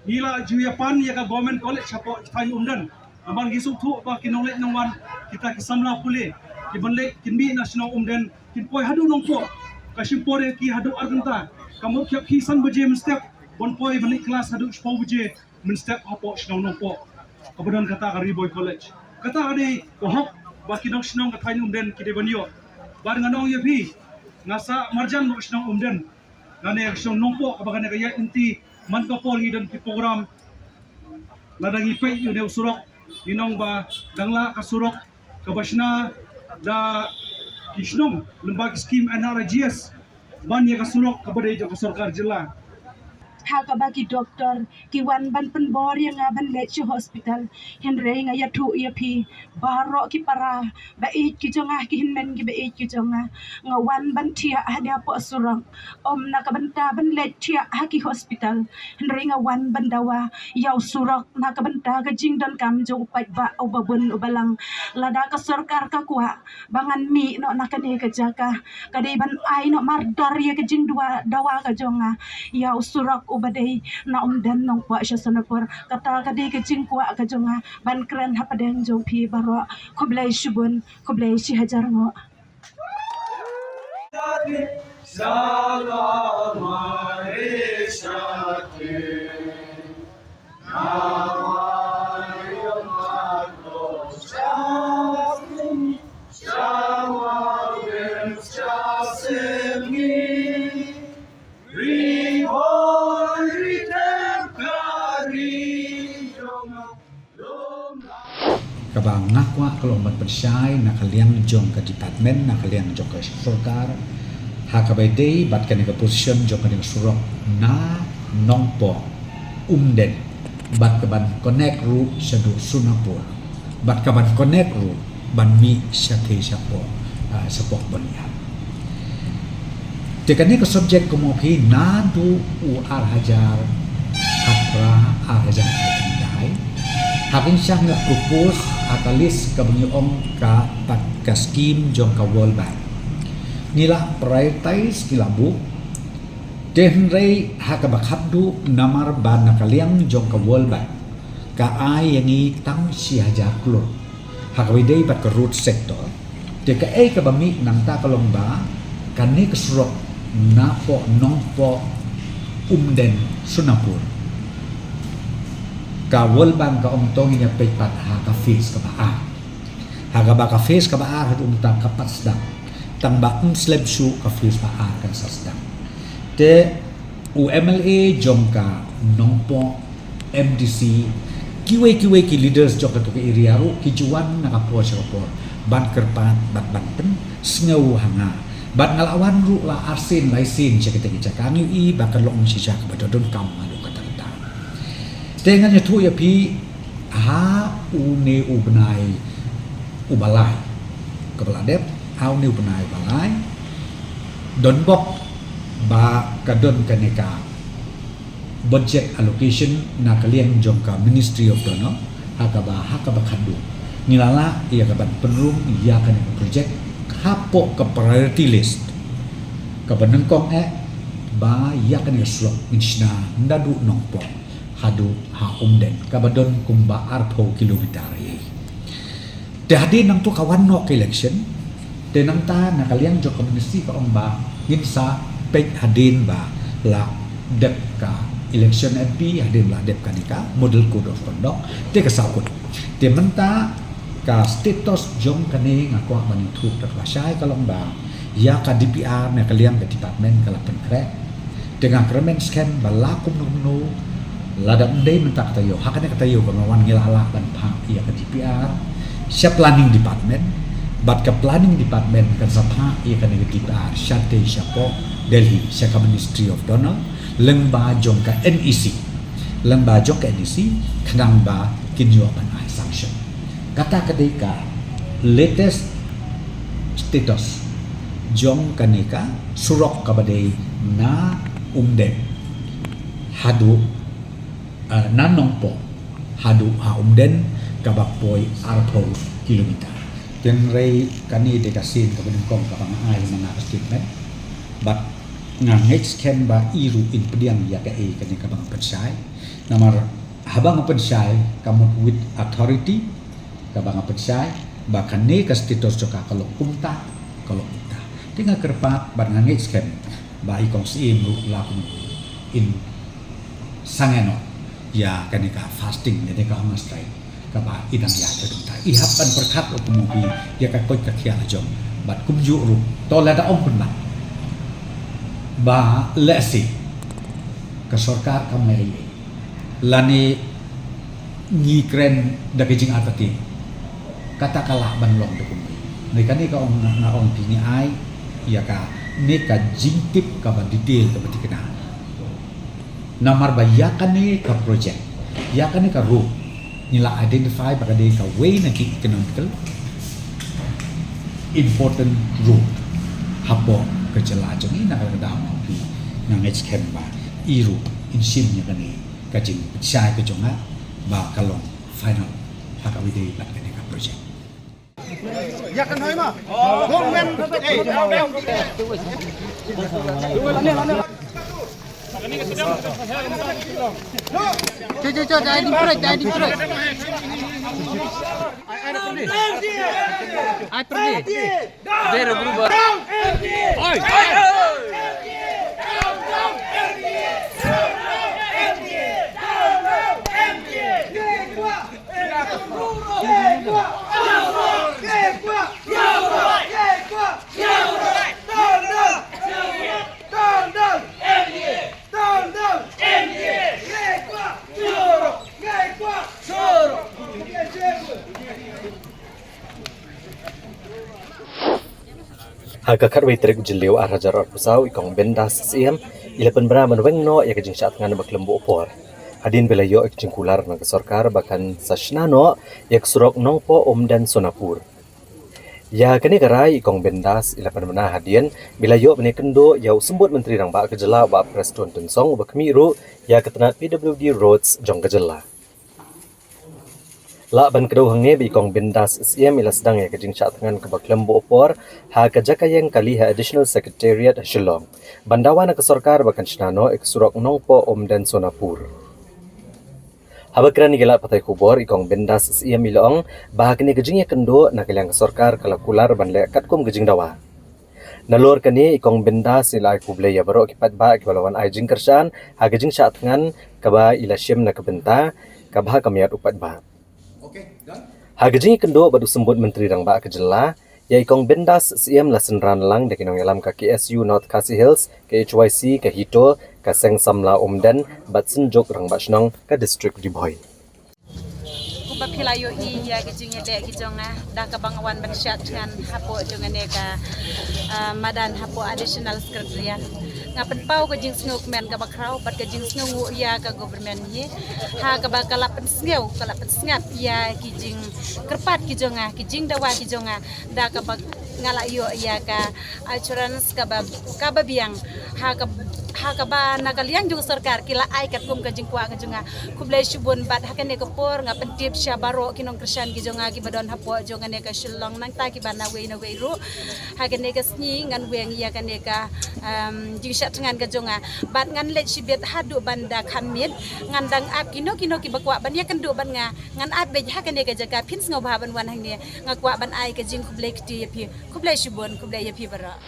ila juyapan ya ka government college hapo thain umdan amang gisuk thu ba kinole nongwan kita kisamla pule ki banle kinbi national umdan kin poi hadu nongpo kasimpore ki hadu arganta kamu kyak ki san baje step bon poi balik kelas hadu spau baje men step hapo snow nongpo kemudian kata ka Ribhai college kata ade kohok ba kinong snong ka thain umdan ki de banyo bar nganong ye phi ngasa marjan no snong umdan ngane action nongpo abagan kaya inti man ka pol ngidan ki program ladangi pe yu de surok inong ba dangla ka surok ka basna da kisnong lembag skim NRGS ban ya ka surok ka bade ka sarkar jilla haka bagi doktor ki wan ban pen bor yang ban leche hospital henre nga ya thu ya phi baro ki para ba e ki jonga ki hinmen ki ba e ki jonga nga wan ban thia hada po surang om na ka banta ban leche ha ki hospital henre nga wan ban dawa yaw surak na ka banta ka jingdon kam jong pai ba obabun obalang lada ka sarkar ka kwa bangan mi no na ka ne ka jaka ka dei ban ai no mardar ya ka jing dawa ka jonga yaw surak badai na umdan nong kwa sya sanapur kata kadi kecing kwa ka jonga ban kran hapadeng jong phi baro khoblai shubun khoblai shi hajar ngo salam kabang ngakwa kalau mat bersai nak kalian jong ke department nak kalian jong ke sarkar hakabai dei bat kan ke position jong ke surok na nongpo umden bat kaban connect route sedu sunapur bat kaban connect route banmi syate syapo sapok banian tekani ke subjek kemopi nadu u ar hajar hatra ar hajar dai hakin syang la propose atalis ke baniong ka pat ka scheme jong ka World Bank nila prioritize nila bu denrei hakabakhabdu namar ban nakaliang jong ka World Bank ka ai yangi tang si hajar klur hakawidei bat ke root sector deka ka bami nang ta kalomba kani kesurok napo nongpo umden sunapur ka World Bank ka omtong nya pepat ha ka face ka ba ha ka ba ka face ka ba hat umta ka patsdang tang ba slab shu ka face ba kan sasdang te UMLA jong ka nongpo MDC kiwe ki leaders jok ka area ru ki juan na ka po ban kerpat bat banten sneu hanga bat ngalawan ru la arsin laisin cakete cakang i bakal long si jak badodon kam malu kata dengan tu ya pi ha une ubnai ubalai kebeladep ha une ubnai balai don bok ba kadon kaneka budget allocation na kalian jong ka Ministry of Donor hakaba khandu nilala ia kaban penrum ia kan project hapo ke priority list ka banengkong ba ia kan suap inshna ndadu nongpo hadu ha umden ka badon kumba arpo kilometer te hadi nang tu kawan nok election te nang ta na kalian jong ka ministry ka omba ginsa pek hadin ba la dep ka election MP hadin la dep kanika model code of conduct te ka sakut te menta ka status jong kane ngakwa manitu tak wasai kalong ba ya ka DPR na kalian ke department kala penkre dengan kremen scan balakum no ladang dei menta katayo hakane katayo kamawan ngilala ban pa ya ka DPR siap planning department bat ka planning department kan sapha ya ka DPR syate syapo Delhi syaka Ministry of Donor lemba jong ka NEC lemba jong ka NEC khnang ba kinyo ban ai sanction kata kedeka latest status jong kanika surok kabadai na umden hadu na nongpo hadu ha umden kabapoi arpo kilometer tenrei kani dekasin kabadeng kong kabang ai mana statement but ngangech ken ba iru in pediang ya ka e kani kabang pensai namar habang pensai kamu with authority kabang pensai bahkan ne ka status joka kalau kumta tinggal kerpat ban ngangech ken ba ikong sim ru lakum in sangeno ya kani ka fasting ne ka hama strike ka ba idang ya ta ihapan perkat okumubi ya ka koi ka khia jom bat kumju ru tola da ong pun ba lesi ke sarkar kameri lani ngikren da kijing atati katakanlah banlong dokumai mereka ni ka ong tini ai ya ka ne ka jingtip ka ba detail ka bati kena namar ba ya ka ne ka project ya ka ne ka ru nila identify ba ka de ka way na economical important route hapo kecela jong ina ka da ma pi nang ken ba iru insim nya kani ka jing sai ka jong ba kalong final haka wide ba ka ka project ya kan hai ma hong men Cho ID break. Ai pergi. Zero berubah. Oi. Hagakar wei trek jileu arajar pusau ikong bendas siem ilapan bra manweng no ya kejing syat ngan baklembu opor hadin belayo ek jingkular na sarkar bahkan sasnano yak surok nongpo dan sonapur Ya kini kerai ikong bendas ilapan mana hadian bila yo bene kendo yau sembut menteri rang ba kejela ba Preston Tensong ba kemiru ya ketenat PWD Roads jong kejela. La ban kedau hange bi ikong bendas SEM ila sedang ya kejing chat tangan ke baklembo opor ha kajakayang kali ha Additional Secretariat Shillong. Bandawan ke sarkar bakan shnano ek surok nongpo Omden Sonapur. Habakran ni gelat patai kubor ikong bendas SEM ilong bahak ni gejing ya kendo nak kelang sarkar kala kular ban le katkum gejing dawa. Nalor kani ikong bendas ila kuble ya baro kipat ba kibalawan ai jing kersan ha gejing chat tangan kaba ila syem na kebenta kabha kamiat upat ba. Hagajing kendo badu sembut menteri rang ba kejela ya ikong bendas SEM la senran lang dekinong yalam ka KSU North Khasi Hills ke HYC ke Hito ka Seng Samla Omden bat senjok rang ba snong ka district Diboy. Bapilayo iya gejing ele gijonga da ka bangawan ban syat kan hapo jongane ka madan hapo additional secretariat ngapen pau gejing snuk men ka bakrau bat gejing snungu iya ka government ye ha ka bakala pen sneu kala pen snap iya gijing kerpat gijonga gijing dawa gijonga da ka bak ngala yo iya ka assurance ka babiang ha ka ba nakaliang jung sarkar kila ai kat kum ka jingkwa ka junga kublai shubun bat hakane ko por nga pentip sya baro kinong krisyan ki junga ki badon hapo jonga ne ka shillong nang ta ki bana we ru hakane ka sni ngan weng ya kane ka jing shat ngan ka junga bat ngan le shibet hadu banda khamit ngan dang ap kino ki bakwa ban ya kendu ban nga ngan ap be hakane ka jaga pins ngo ba ban wan hang ne ngakwa ban ai ka jing kublai kti yapi kublai shubun kublai yapi bara.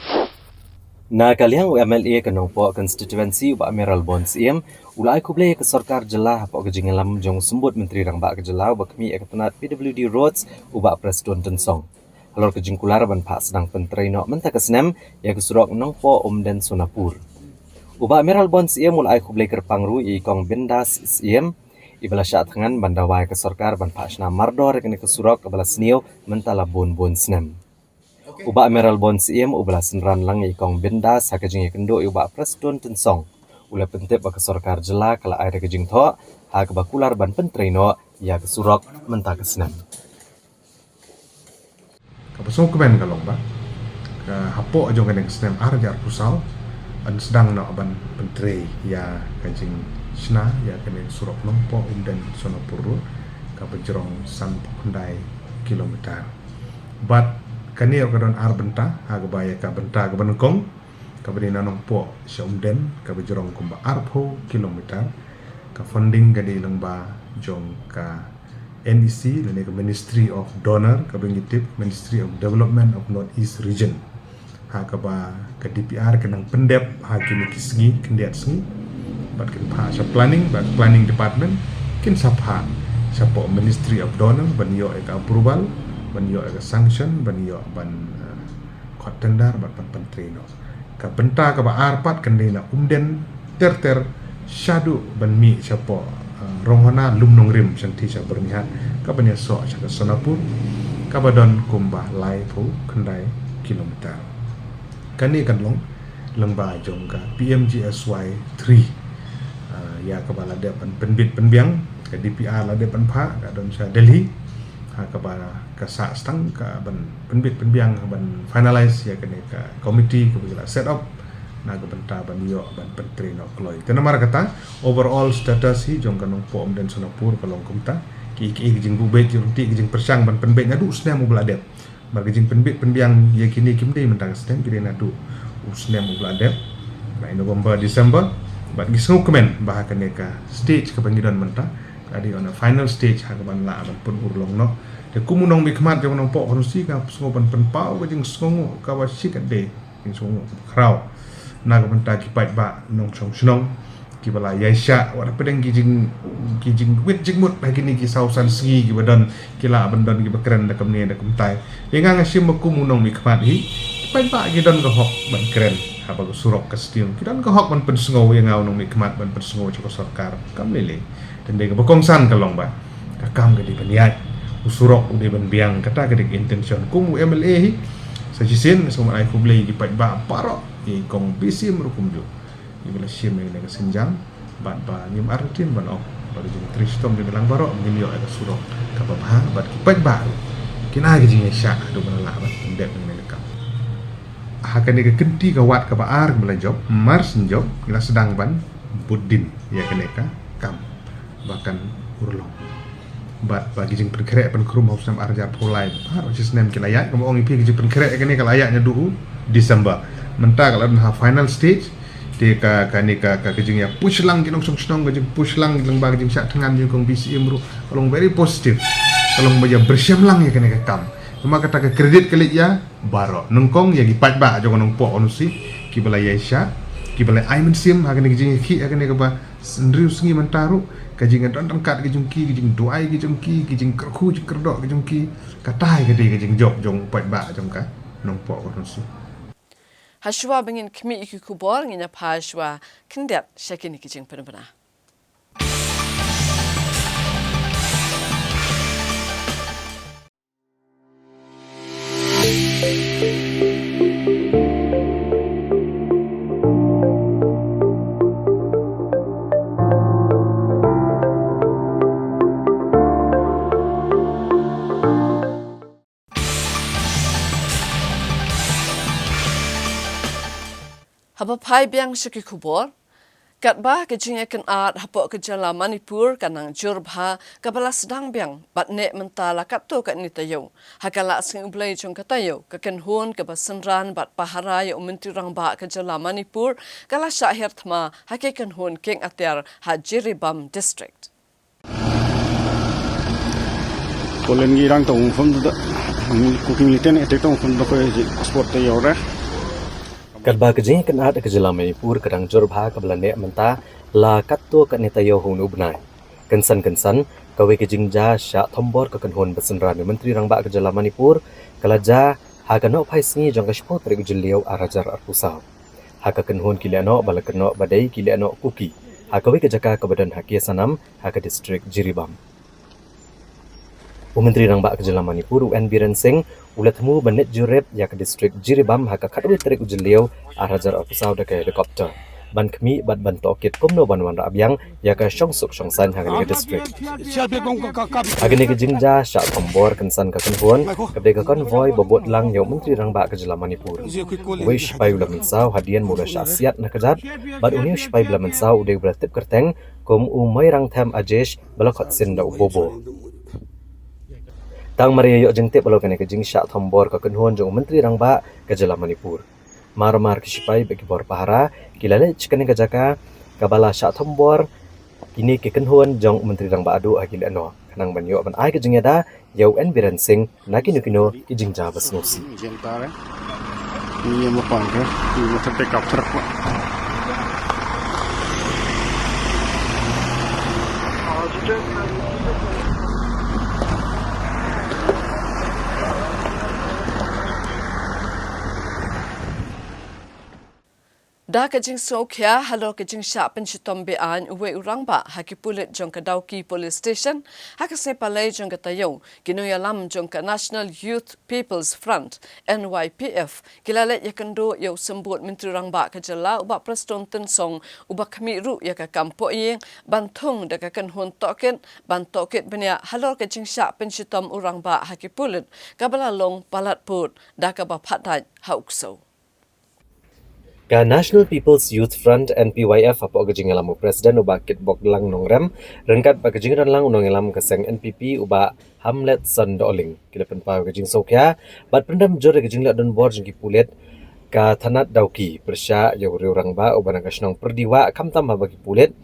Na kaliang MLA kanong po constituency ba Amiral Bon SEM ulai kublai ke sarkar jela po gejing lam jong sembut menteri rang ba kejela ba kemi ek penat PWD Roads uba Preston Tensong. Halor kejing kular ban pa sedang penteri no menta kesnem ya kesurok nong po Omden Sonapur. Uba Amiral Bon SEM ulai kublai kerpangru ikong bendas SEM ibala syat tangan bandawai ke sarkar ban pa sna mardor kene kesurok kebala snio mentala bon snem. Uba Amiral Bon SEM ubala senran lang ikong bendas ha kejing kendo uba Preston Tensong ula pentep ba sarkar jela kala ai kejing tho ha ke bakular ban penteri no ya kesurok menta kesnem. Kapasong kemen kalong ba ka hapo ajong kaneng snem arjar pusau an sedang no ban penteri ya kejing sna ya kaneng surok nompo Omden Sonapur ka bejrong san pokundai kilometer. But kani kadon ar benta ha baya ka benta ka banukong ka bina nong po Omden ka bejrong kumba arpo kilometer ka funding ka di lang ba jong ka NEC lene ka Ministry of Donor ka bengitip Ministry of Development of Northeast Region ha ka ba ka DPR kanang pendep ha kini kisngi kendiat sngi bat kin pa sa planning department kin sapha sa po Ministry of Donor banyo ka approval banyo aga sanction banyo ban contender ban penteri no ka benta ka ba arpat kandina Omden ter syadu ban mi siapo ronghona lumnong rim santi sa bernihat ka banya so sa Sonapur ka badon kumba lai pu kandai kilometer kani kan long lengba jong ka PMGSY 3 ya ka bala de pan penbit penbiang ka DPR la de pan pha ka don sa Delhi ha ka bala ka sa stang ka ban penbit penbiang ban finalize ya kene ka committee ko bila set up na ka benta ban yo ban penteri no kloi tenamar kata overall status hi jong kanong po Omden Sonapur kalong kumta ki jing bube ti jing persang ban penbit na du snem ubla dep mar jing penbit penbiang ya kini kimde mentang stem kire na du usnem ubla dep na November December bat gisung komen bah kene ka stage ka pangidon menta adi on a final stage ha ka ban la ban pun urlong no de kumunong bikmat jong nong po konsi ka songopan penpau ka jing songo ka wa sikat de jing songo kraw na ka benta ki pat ba nong chong snong ki bala yaisha wa pedeng ki jing wit jing mut lagi ni ki sausan sgi ki badan kila bandon ki bakren da kamne da kumtai yengang asim kumunong bikmat hi pat ba ki don ka hok ban kren ha ba surok ka stiu ki don ka hok ban pen songo yang ngau nong bikmat ban pen songo choko sarkar kam lele dan de ka bokongsan ka long ba ka kam ga di baniat usurok udah benbiang kata kedik intention kumu MLA hi sa jisin so mai kublai di pat ba paro i kong bisim rukum ju i bela sim ne ga senjang bat ba nim artin ban ok ba jing tristom di dalang baro ngin yo ada surok ka ba bat ki pat ba kina ke jing sya do bala ba ndep ne ka hakan ni ke kenti ka wat ka baar bala job mars job kila sedang ban budin ya kene ka kam bahkan urlong bagi jing perkerek pen krum haus nam arja polai har sis nem kilayat kamu ong ipi jing perkerek kene kalayatnya dulu Desember mentah kalau ha final stage dia ka jing ya push lang kinong song jing push lang lang bagi jing syak tengan jing kong BCM ru kalau very positive kalau baja bersyam lang ya kene ka kam cuma kata ke kredit kali ya baro nengkong ya gipat ba jong nong po onusi ki bala yesha ki bala aimen sim ha kene jing ki ha kene ka ba sendriu sengi mentaru kajing don kat kajing ki kajing duai kajing ki kajing kerku kerdok kajing ki katai kadi kajing job jong pat ba jong ka nompo ko su Hashwa bengin kmi ikubor ngina phashwa kindet shakini kajing penbana. Haba pai biang shaki kubor, kat ba kejing akan art hapok kejala Manipur kanang jurbha kabala sedang biang bat nek mentala kat tu kat ni tayo. Hakala sing ublay jong katayo kaken hun kaba senran bat pahara ya menteri rang ba kejala Manipur kala syahir thma hakikan hun king atyar Jiribam district. Polen girang tong fam da cooking liten etek tong fam da ko sport tayo ra. Kadba kejing kan ada kejala Manipur kadang jurbha kabla nek menta la katto kat netayo hunu benai. Kensan kawe kejing ja sya thombor ka kanhon besenran menteri rang ba kejala Manipur kala ja ha kanok phai sngi jong ka sport re kejeliau arajar arpusau. Ha ka kanhon kilano bala kanok badai kilano kuki. Ha kawe kejaka ka badan hakia sanam ha ka district Jiribam. Menteri rang ba kejala Manipur UN Biren Singh ulatmu banet jurep ya ke district Jiribam haka kadwe trek ujeliau arajar ofisau da ke helikopter ban kmi bat ban tokit komno banwan ra abyang ya ka shongsuk shongsan haka ke district agene ke jingja sha tombor kensan ka kanhuan kabde ka konvoy bobot lang yo menteri rang ba kejala Manipur wish pai ulamin sau hadian mula syasiat na kajat bat uni pai ulamin sau ude beratip kerteng kom umai rang tham ajesh balakot sin da ubobo Tang Maria yo jengtip balo kene kejing syak thombor ka kenhuan jong menteri rang ba kejala Manipur. Mar kisipai bagi bor pahara kilale chikane kajaka kabala syak thombor kini ke kenhuan jong menteri rang ba adu agil ano kanang banyo ban ai kejing ada yo en Biren Singh nakino kino kejing ja basnosi. Ni mo pang ka ni mo take up truck. Da kajing sokya halo kajing syak penchitom bean uwe urang ba hakipulit jong kadauki police station hakase palai jong katayo ginoyalam jong ka National Youth People's Front NYPF kilale yakendo yo sembut menteri rang ba kajala uba preston tensong uba kami ru ya ka kampo yeng bantung da ka kan hun token ban toket benya halo kajing syak penchitom urang ba hakipulit kabala long palat put da ka ba phatai haukso Ka National People's Youth Front NPYF apo kejing alamu presiden uba kit bok lang nongrem rengkat ba kejing ran lang unong alam keseng NPP uba Hamlet Sandoling kilapen pa kejing sokya bat pendam jor kejing la don bor jengki pulet ka thanat dauki persya yo riurang ba uba nang kasnong perdiwa kamtam ba bagi pulet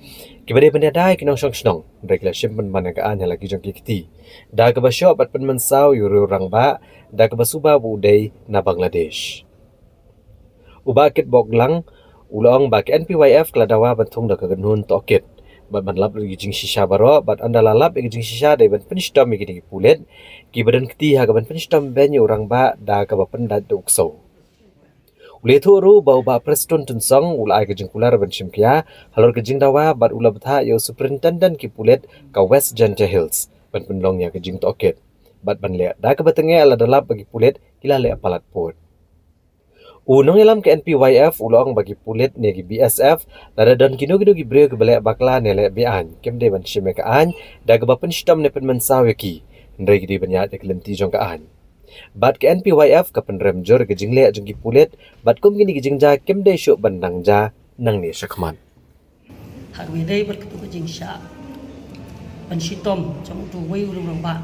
kibade pendadai kinong song rekla shipment managaan lagi jengki kiti da ka basyo bat penmensau yo riurang ba da ka basuba bu udai na Bangladesh Ubakit boglang ulong bak NPYF kladawa bantung da kaganun tokit bat manlap gijing shisha baro bat andalalap gijing shisha dai ban penishtam gidi pulet ki badan kti ha ban penishtam ben orang ba da ka bapen da ukso ulethu ru bau ba preston tunsong ulai gijing kular ban shimkia halor gijing dawa bat ulabtha yo superintendent ki pulet ka West Janja Hills ban penlong ya gijing tokit bat ban le da ka batenge ala dalap bagi pulet kila le apalat pot Unong ilam ke NPYF ulong bagi pulit ni BSF lada don kino gibre ke balak bakla nele bian kemde ban shime kaan da ke bapen stam ne pen mensaweki ndai gidi banyat ke lenti jong kaan Bat ke NPYF ka penrem jor ke jingle jong ki pulet bat kum gini ke jingja kem de syo bandang ja nang ni sakman. Hak wedai berketu ke jingsya pensitom trong tu wei urang ba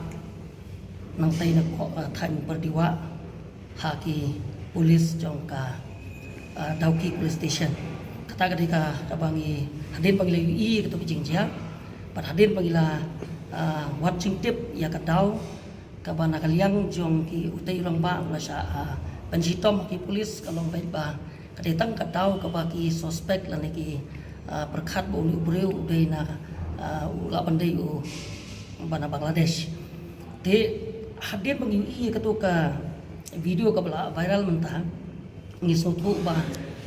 nang tai na ko than berdiwa haki polis jong ka Dauki police station kata ketika kabangi hadin pangila UI ketu ke jingja pat hadin pangila watching tip ya kadau kabana kaliang jong ki utai urang ba la sa pensitom ki polis kalong baik ba kadetang kadau kabaki suspek la ki perkhat bo ni breu dei na ula pandai u bana Bangladesh te hadir bangi ketu ka video ka bala viral mentah ngi sotu ba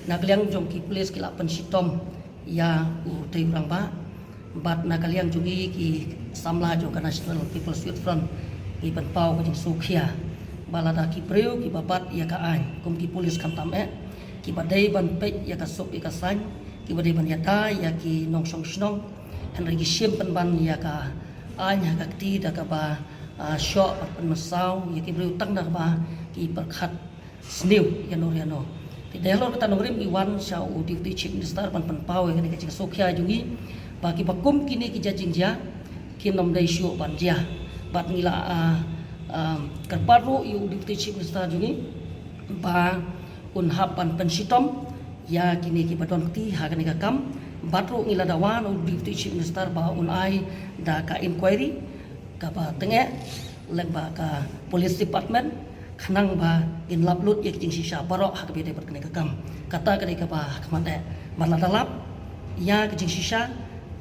nakaliang jong ki police ki lapan sitom ya u tei urang ba bat nakaliang jungi ki samla jong ka National People's Youth Front ki panpau ka jing sukhia balada ki breu ki babat ya ka ai kum ki police kam tam ki badai ban pet ya ka sok ya ka san ki badai ban yata ya ki nong song snong han rigi simpan ban ya ka anya ka ti da ka ba shot pan masau ya ki breu tang da ba ki perkhat sniu ya no ti delor ka tanong rim iwan sa u deputy chief minister pan pau ya ka sokhya jungi ba ki bakum kini ki jajing ja ki nom dai shu ban ja bat ngila karparu yu deputy chief minister jungi ba unhapan pensitom ya kini ki badon ti ha ka kam batru ngila dawan u deputy chief minister ba unai da ka inquiry ka ba tenge leng ba ka police department khanang ba in laplut ye jing sisa barok ha ka bede berkene ka kam kata ka ba khamade bala dalap ya ka jing sisa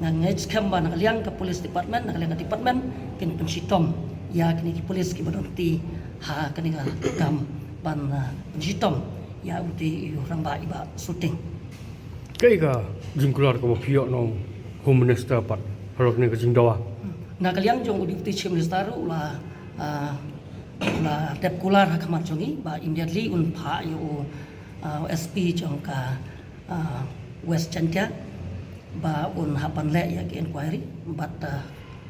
ngangai skam ba nakaliang ka police department nakaliang ka department kin pensitom ya kini ki police ki badon ti ha ka kam ban pensitom ya uti orang ba iba syuting Kai ka jingkular ka pihak nong home minister pat harok ni ka jingdawa na kaliang jong deputy chief minister ula dep kular hakamat jongi ba immediately un pha yu SP jong ka West Chantia ba un hapan le ya ki inquiry but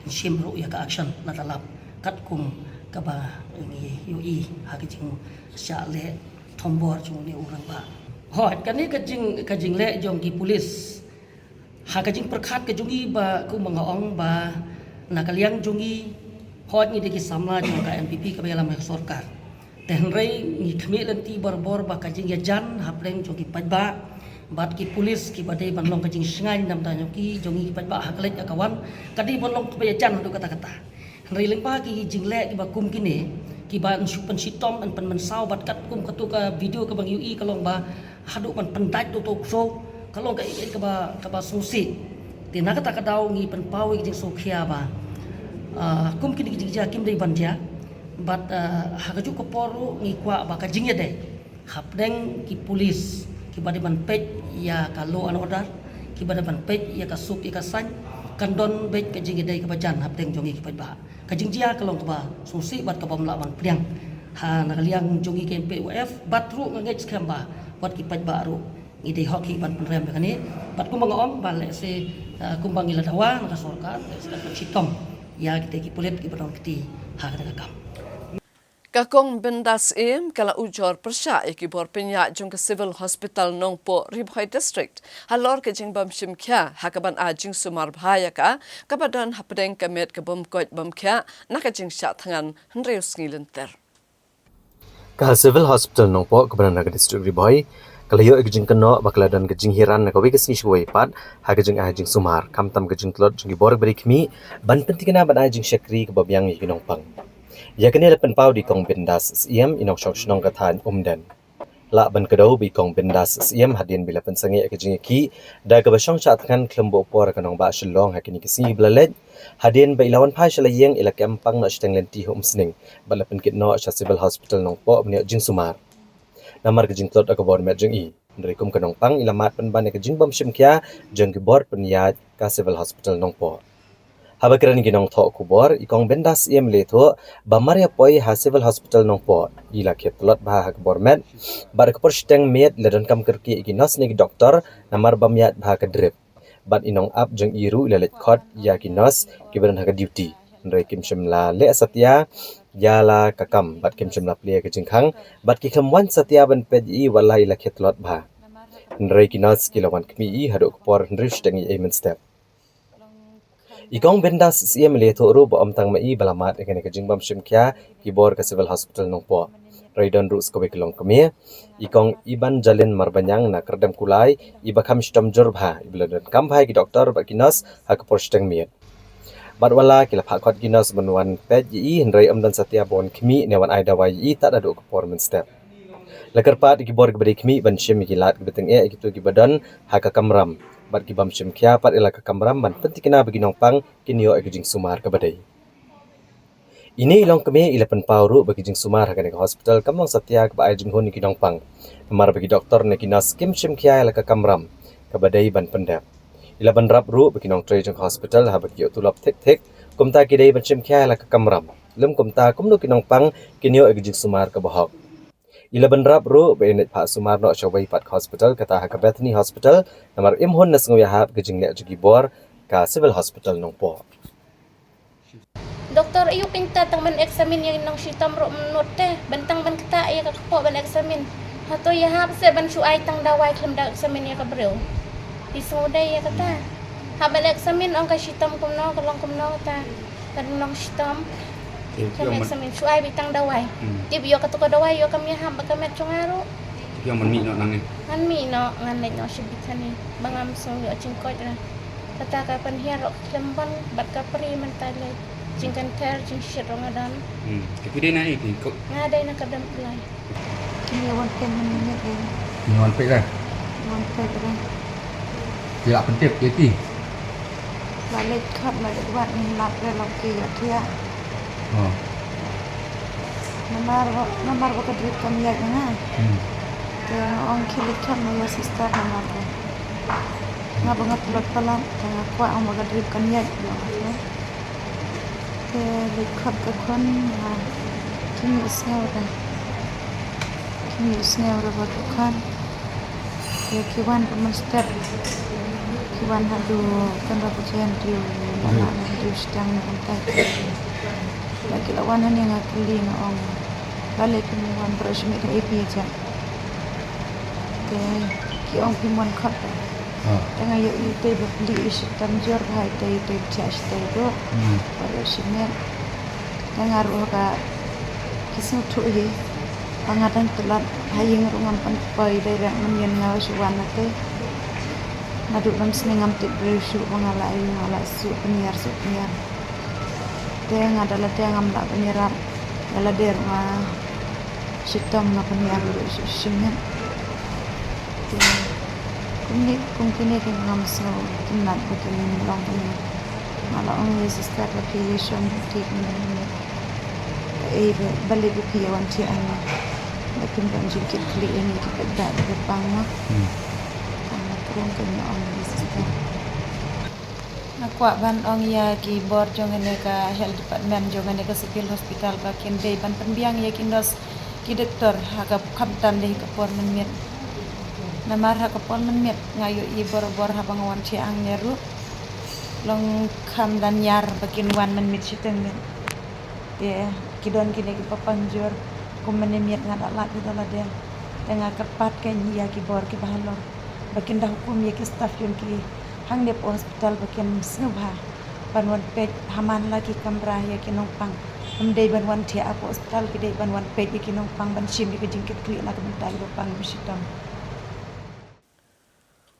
shimru ya ka action na talap kat kum ka ba ni UI ha ki jing sha le tombor jong ni urang ba hot kani ka jing le jong ki police ha ka jing perkhat ka jungi ba ku mangaong ba nakaliang jungi hot ni de ki samla jong ka MPP ka bela mek sarkar tenrei ni khmi lanti bor ba ka jing ya jan hapleng jong ki pajba bat ki police ki badai banlong ka jing singai nam ta ki jongi ki pajba haklet akawan kadi banlong ka ya jan do kata-kata rei lengpa ki jing le ki ba kum kini ki ba supan sitom an pan mansau bat kat kum katu ka video ka bang UI kalong ba hadu pan pandai to so kalong ka ba susi tina kata kadau ngi pan pawi ki sokhia ba kum kini ki jing kim dei banja bat hakaju ko poru ngi kwa ba ka jing ya de hapdeng ki police ki bade ban pej ya ka law and order ki bade ban pej ya ka suk ya ka san kandon bej ka jing dei ka bajan hapdeng jongi ki pajba ka jing jia kalong ka ba susi bat ka bam la ban priang ha nakaliang jongi ke PUF batru ngej skamba wat ki pajba ru ngide hoki ban penrem ka ni bat ku mangaom ba le se kumbang ila dawa ka sarkar se ka chitom ya kita ki polet ki badon kiti ha ka kam Kakong bindas kala ujor persya ki bor pinya jong ke civil hospital nong po Ribhoi district halor ke jing bam shim kya hakaban a jing sumar bhaya ka kabadan hapdeng kamet ke bom koit bam kya naka jing sha thangan hnreus ngilenter Ka civil hospital nong po kabadan naga district Ribhoi kalayo ek jing kano bakladan ke jing hiran na kawik sni shwai pat ha ke jing a jing sumar kam tam ke jing tlot jing bor beri khmi ban pentikna ban a jing shakri ke babyang yi nong pang yakni lepen pau di kong bindas siem inok shok shnong ka than umden la ban kado bi kong bindas siem hadin bila pen sangi ka jingi ki da ka basong chat kan klembo por ka nong ba shlong hakini ki si blalet hadin ba ilawan phai shala yeng ila kampang na shteng lenti hom sning bala pen kit no civil hospital nong po bni jing sumar namar ka jing tlot ka bor me jing i ndrikum ka nong pang ila mat pen ban ka jing bam shim kya jeng ki bor pen ya ka civil hospital nong po Habakran ginong tho kubor ikong bendas iem le tho bamaria poi ha civil hospital nong po ila khetlot bha hak bormet bar ka porsteng met ledon kam kerki iginos nig doktor namar bamyat bha ka drip bat inong up jeng iru ila let khot ya ginos kibaran ha ka duty Nrei Kim Shimla le Satya yala kakam bat Kim Shimla plia ke jingkhang bat ki khamwan Satya ban peji walai la khetlot bha. Nrei kinas kilawan kmi haduk por nrish tengi amen step. Ikong bendas CM le thoru bo amtang mai balamat ekene ke jingbam shimkya kibor ke civil hospital nongpo. Raidon rus ko beklong kemia ikong iban jalin marbanyang na kerdam kulai ibakam stom jorbha ibladan kambai ki doktor bakinas hak porsteng miet. Badwala kila phakot kinas banwan peji Nrei amdan Satya bon kmi newan aida wai tak ada performance step. Lakarpat kibor ke kmi ban shim kilat ke beteng ikitu kibadan hak kamram. Bat kibam shim kya pat ila kamram ban pentikna bagi nongpang kinio ekjing sumar ke badai. Ini ilong kami ila penpauru bagi jing sumar ke hospital kamong Satya ke bai jing hun ki nongpang. Mar bagi doktor ne kinas kim shim kya ila kamram ke badai ban pendap. Ila ban rap ru bagi nong tre jing hospital ha bagi tulap tek kumta kidai ban shim kya ila kamram. Lum kumta kumno ki nongpang kinio ekjing sumar ke bahok. Ila ban rap ru be net pak sumar no shawai pat hospital kata ha ke Bethany hospital namar imhun nas ngoya hab ke jing ne jigi bor ka civil hospital nongpo. Doktor iyo pinta tang ban eksamin yang nang sitam ro menut teh bentang ban kita ya ka po ban eksamin hato ya hab se ban suai tang dawai klem da eksamin ya ka breu di sodai ya kata ha ban eksamin ang ka sitam kumno kalong kumno ta ban nang sitam klem eksamin suai bitang dawai tib yo ka to dawai yo kami hab ka met chongaro Yang man mi no nang ni. Ngan mi no ngan le no sibitani bangam song yo cingkot na kata ka pan hiaro klem ban bat ka pri man tale Jingkan ter jing shit Ramadan. Tapi dia naik ni kau. Ngadai nak kadam pelai. Kini awan pen menit ni. Ni wan pek dah. Wan pen dah. Dia pentip jadi. Balik kat balik buat ni lap relok ke ya dia. Oh. Namar bukan duit kami ya kan. Dia orang kilik kan ya sister namar. Ngap banget lot palam. Tengah kuat orang bukan duit kami ya. Lihat ke kon kini isnya udah bukan ya kiwan pemenstep kiwan hadu kan rapucian dia mana dia sedang mentai lagi lawanan yang akli na balik kiwan bersemi ke AP aja ki ong pimuan khat tengah yuk itu beli sistem jor bahai itu charge itu pada sini tengah ruh ka kisah tu ye pangatan telat haying rumah panpai daerah menyen ngawa suwan nate naduk nam senengam tip berusu mengalai su penyiar tengah adalah tengah melak penyiar adalah daerah sistem na penyiar berusu sini Kung kini kang ngamso tinat ko tin long kini malah ang sister application tik ni balik ko yawan ci ana lakin ban jikit kli ini kita dak depan mah karena kurang kena ang sister aku ban ong ya ki bor jongane ka health department jongane ka civil hospital bakin day ban pembiang ya kindos ki doktor haka kamtan deh ka por menit namar ha kapon menit ngayo i bor-bor habang wan ci ang nyeru long kham dan yar bakin wan menit siteng men dia kidon kini ki papanjur kum menit ngada lat di dalam dia tengah kepat kan ya ki bor ki bahalor bakin dah hukum ya ki staff yun ki hang dep hospital bakin snubha banwan pet haman lagi kamrah ya ki nongpang dei banwan ti aku hospital ki dei banwan pet ki nongpang ban sim ki jingkit kli na kementai bapang bisitam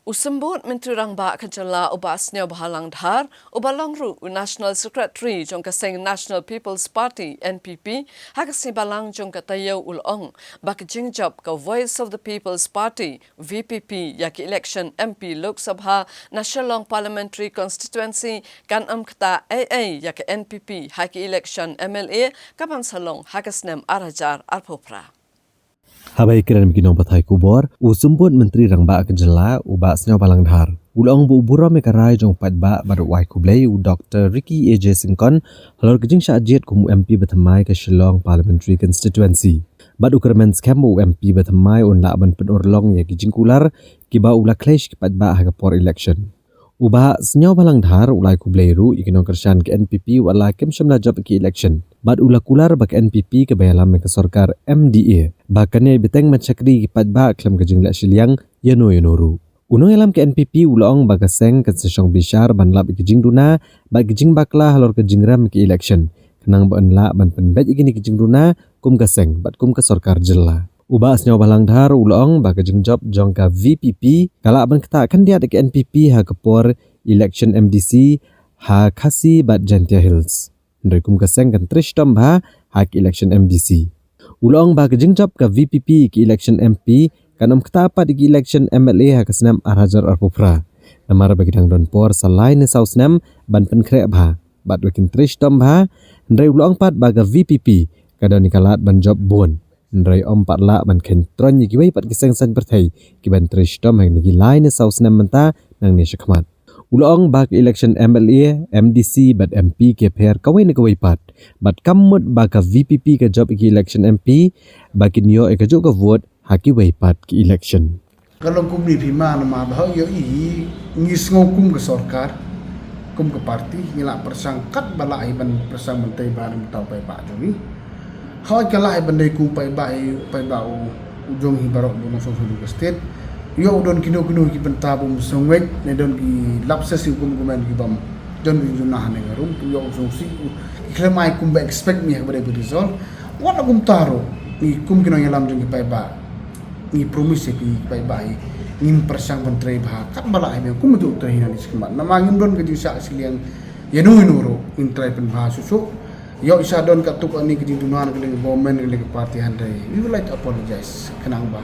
Usembut Menteri Rangba Kejala Ubasnya Bahalang Dhar, Ubalongru National Secretary Jong Kaseng National People's Party NPP, Hakasi Balang Jong Katayo Ulong, Bak Jingjob Ka Voice of the People's Party VPP Yaki Election MP Lok Sabha National Parliamentary Constituency Kan Kata AA Yaki NPP Haki Election MLA Kapan Salong Hakasnem Arajar Arpopra. Habai kiran bikinong patay kubor, usumbut Menteri Rangba Kejala uba Senyaw Balang Dhar. Ulong bu ubura mekarai jong patba baru wai kublai u Dr. Ricky AJ Singkon halor kejing syajit kumu MP bertemai ke Shillong Parliamentary Constituency. Bad ukermen skam u MP bertemai un laban penurlong ya kejing kular kiba ula clash ke patba haga por election. Ubah senyaw balang dhar ulai ku bleiru ikinong kershan ke NPP wala kem syamla job ke election. Bad ula kular bak NPP ke bayalam ke sorkar MDA. Bakane beteng macakri kipat ba klam ke jingla shiliang yano. Unong yalam ke NPP ulaong bagaseng ke sesyong bishar ban lap ke jing duna bak ke jing bakla halor ke jingram ke election. Kenang ban la ban penbet igini ke jing duna kum gaseng bat kum ke sorkar jela. Ubah senyaw balang dhar ulaong bak ke jing job jongka VPP kala ban ketakan dia ke NPP ha kepor election MDC ha khasi bat Jantia Hills. Nrekum gaseng kan trishtom ha ke election MDC. Ulaong bak ke jing job ke VPP ke election MP kanam ketapat ke election MLA ha kesenam Arhajar Arpupra. Namar bagi dang don por salai ne sausnam ban penkrek bha bat wakin trishtom ha nrei ulaong pat bak ke VPP kadon nikalat ban job bon. Nrai om pat la ban ken tron yi giwai pat kiseng san perthai ki ban trishtom hang ni line saus nam menta nang ni shakmat ulaong bak election MLA MDC bat MP ke pher kawai ne kawai pat bat kamut bak VPP ke job ki election MP bakin yo e ke jo ka vote haki wai pat ki election kalau kum ni phima na ma bah yo i ngis ngokum ke sorkar kum ke parti ngila persangkat balai ban persang mentai ban tau pai pak jogi Hoi kalai bandai ku pai ba ujung hi barok do so ke state yo don kino ki pentabum songwek ne don ki lapses kum kumen ki bam don ki junah ne garum tu yo so si klemai kum ba expect mi habare result wala kum taro ni kum kino yalam jong ki pai ba ni promise ki pai ba nim persang menteri ba kat bala ai kum tu terhina ni sekemat namangin don ke jisa siliang yanu inuro in trai pen ba susu Yo isa don katuk ani ke jindunan ke government ke parti handai. We would like to apologize kenang ba.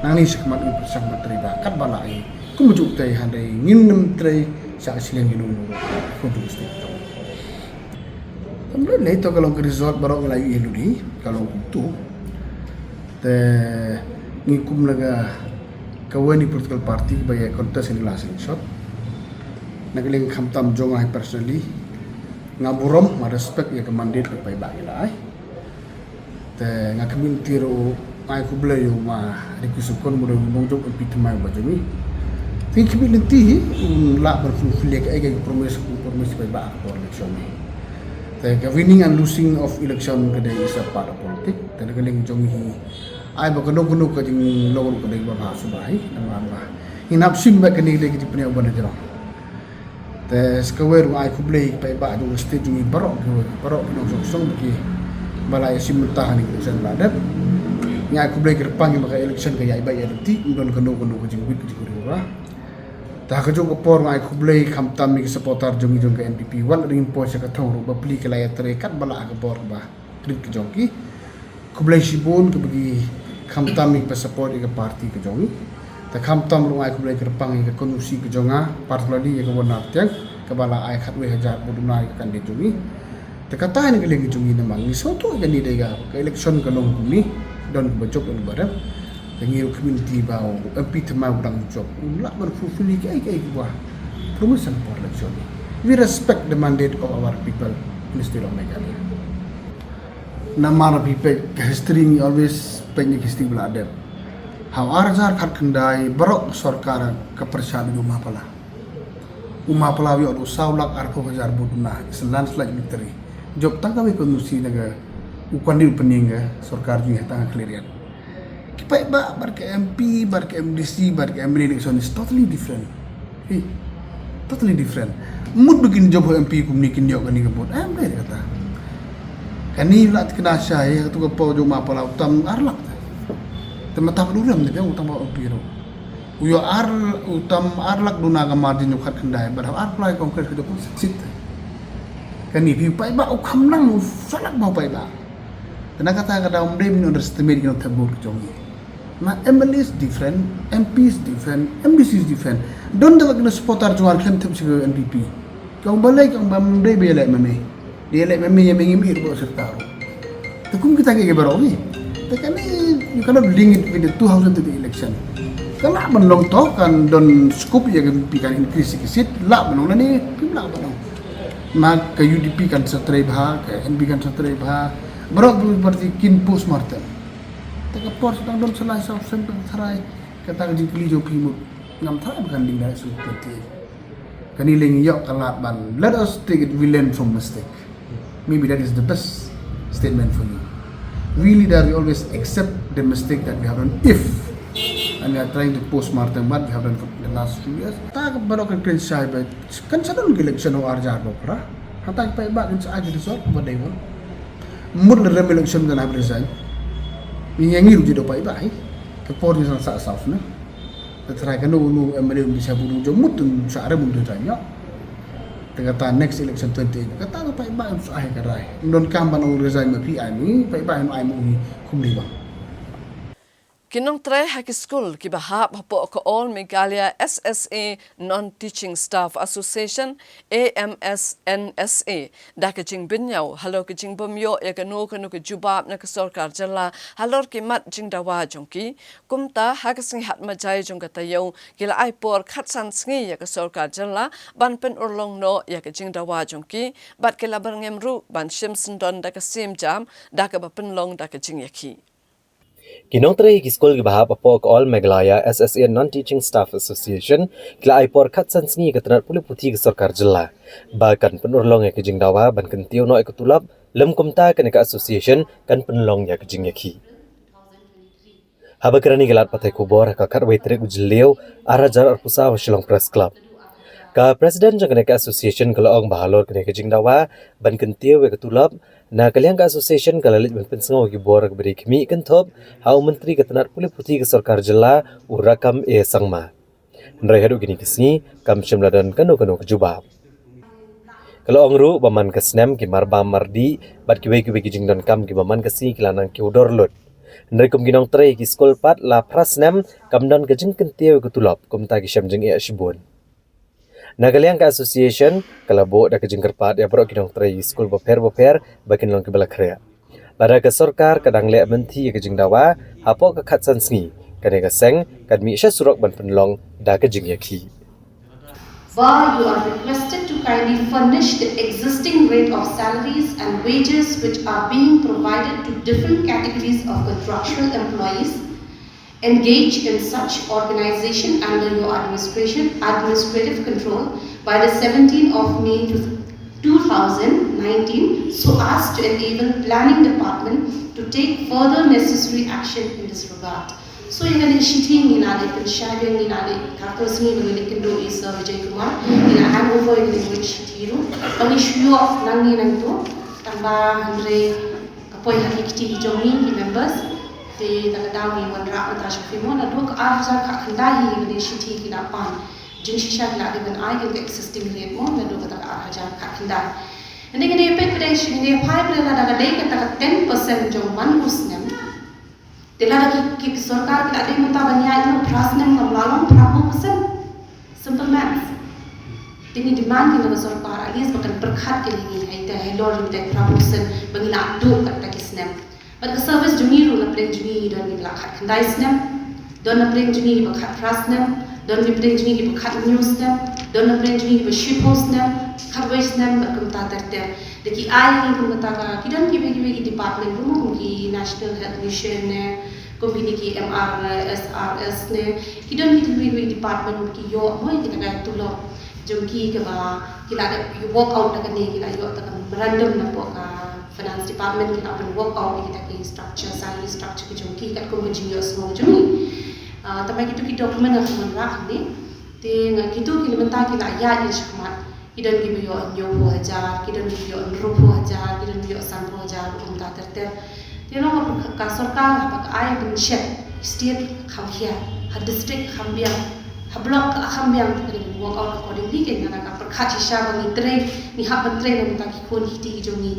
Nang ni sekmat ni persang menteri ba kat bala ai. Ku mujuk tai handai ngin nem trai sa silang ginu no. Ku tu stik to. Amle le to kalau ke resort barok ngai ilu di kalau tu. Te ni kum laga kawan ni political party ba ya contest ni last shot. Nagaling khamtam jong ai personally ngaburom ma respect ya ke mandate ke pai bai lai te ngakamin tiro ai ku blayo ma rikusukon mo mong jok pitmai ba jami think bi lenti la ber fulfill ke ai promise pai ba for election ni te ke winning and losing of election ke dai is a part of politics te nagaling jong hi ai ba kono ke jing lawon ke dai ba ha subai namang ba hinap sim ba ke ni le ke tipne ba na jero te skawer ai ku blei pai ba do stage ni barok no song ki balai simultahan ni sen ladat ni ai ku blei kerpang maka election ke ai ba ya ti don kono ke jingwit ke kurwa ta ka jong ko por ai ku blei khamtam ni supporter jong ke NPP wal ring po sa ka thong ba pli ke laya tre kat bala ka por ba trik ke jong ki ku blei sibon ke bagi khamtam ni pa support ke parti ke jong ta khamtam ru ai ku blei kerpang ke konusi ke jonga particularly ke wona tiang ke bala ai khatwe hajar budunai kan de jungi ta kata ni ke lengi jungi namang ni so to ga ni de ga ke election ke long ni don bajok on barap tengi community bau MP thema udang job ula ber fulfill ke ai gua promotion for election we respect the mandate of our people in the state of Meghalaya namara people history ni always penye history bela adab how arjar khat kendai barok sarkar kepercayaan umma pala wi odu saulak arko hajar buduna selan selaj miteri job ta kawe konusi naga ukandil peninga sarkar ji tanga klerian kipai ba bar ke MP bar ke MDC bar ke MLA election is totally different totally different mud begin job MP kumni kin yo kani kebot MLA kata kani lat kena saya tu ko po jo ma pala utam arlak temata duram ni utang ba piro uyo utam arlak duna ka margin yo khat khandai bar apply konkret ke dokun sit kani pi pai ba ukam nang salak ba pai ba kena kata kada umde min underestimate kino tabur jongi na MLA is different MP is different MDC is different don da kena supporter jual khem thep sig NPP kang balai kang bam de bele meme dia le meme yang mengim ir bo serta tukum kita ke baro ni kan you cannot link it with the 2020 election kalau menong to kan don scope ya pikan increase sikit la menong ni pimla menong mak ke UDP kan setrai bah ke NB kan setrai bah berok berarti kin post mortem tak por sedang don selai sa sempeng sarai kata jikli jo pimut ngam thai bukan ding dai su peti Kaniling yok kalat ban. Let us take it. We learn from mistake. Maybe that is the best statement for you. Really, that we always accept the mistake that we have done. If and we are trying to post-mortem what we have done for the last few years. Tak baru kan kena shy, but kan sadon election o arjar no pra. Hatag pa iba kan sa agi result what they want. Mud na election kan have resign. Yang ngiru jido pa iba ai. Kapor ni sa south na. Try kan no MLA bisa buru jomut sa are mundu tanya. Kata next election 20 kata pa iba sa ai karai. Non kamban o resign ma pi ani pa iba ai mo kumli ba. Kinong tre haki school ki bahap hapo ko all Meghalaya SSA Non-Teaching Staff Association AMSNSA da ka jing binyaw halo ka jing bomyo ya kanu ke jubab na ka sarkar jalla halor ki mat jing dawa jongki kumta hakasing hat majai jong ka tayo kila ai por khatsan sngi ya ka sarkar jalla ban pen urlong no ya ka jing dawa jongki bat kila barngem ru ban shimson don da ka sim jam da ka ba pen long da ka jing yaki. Kinong tre ki school ki bahap apo ko all Meghalaya SSA Non-Teaching Staff Association kila ai por khatsan sngi ka tanat puli puti ka sarkar jilla bahkan penurlong ya ke jing dawa ban kentio no ikutulap lem kumta kan ka association kan penlong ya ke jing yaki haba kerani gelat patai kubor ka kar waitre ujleu arajar arpusa wa Shillong Press Club ka president jang ka association kala ong bahalor kan ka jing dawa ban kentio wa ikutulap na kaliang ka association kalalit ban pensengaw ki bor ka beri kemi kentop hau menteri ka tanat puli puti ka sarkar jilla urakam sangma nrai hadu gini kisni kam shimladan kanu ke jubab kalau ongru baman ka snem ki marba mardi bat ki ki jingdon kam ki baman ka si kilanang ki udor lut nrai kum ginong tre ki skol pat la prasnem kamdon ka jing kentio ka tulap kum ta ki sham jing shibun Nagaliang ka association kalabo da ka jingkerpat ya bro kinong tray school boper bakin long kibala krea. Pada ka sarkar kadang le menti ka jingdawa hapo ka khatsan sngi kane ka seng kadmi sha surok ban penlong da ka jingyaki. While you are requested to kindly furnish the existing rate of salaries and wages which are being provided to different categories of contractual employees engage in such organization under your administrative control by the 17th of May 2019 so as to enable planning department to take further necessary action in this regard. So yang ada shooting ni ada pensyabian ni ada kartu sini bagi kendo is Vijay Kumar ni hand over yang di shooting bagi syuok nang ni nang tu tambah Andre kapoi hakiki jomi members di tangga ni wanra antara syafimo na dua ke arah ka kendai di shiti kina pan jing shisha kina dengan ai ke existing rate mo na dua ke arah ka kendai ini kene pe pedation ini pai pada daga dai ke tak 10% jong man usnem delada ki sarkar kina dai muta banya no prasnem kamlalong 30% simple math ini demand kina sarkar alias bahkan berkhat ke ni hai ta hello rim 30% bangila do kat kisnem But the service jumiru na preng jumi don ni lakhat kandai snem don na preng jumi bakhat prasnem don ni preng jumi bakhat news snem don na preng jumi baship host snem khatway snem bakum ta terte deki ai ni kum ta ka kidon ki begi department rum ki national health mission ne kum ki MRSRS ne kidon ki begi department ki yo moi ki ta tulo jom ki ke ba kila you walk out ta ni kila yo ta random na po ka finance department kita akan work out kita ki structure salary structure ki jongki kat ko engineer semua jumi tapi kita ki dokumen yang menrak ni te gitu ki lementa ki la ya ni shmat kidan ki biyo nyo 2000 kidan ki biyo 2000 kidan biyo 1000 umta terte te no ka sarkar ha ka ai bin shet state khamkhia ha district khambia ha block khambia ki work out accordingly ke na ka prakhachi sha ni tre ni ha ban tre na ta ki kon hiti jumi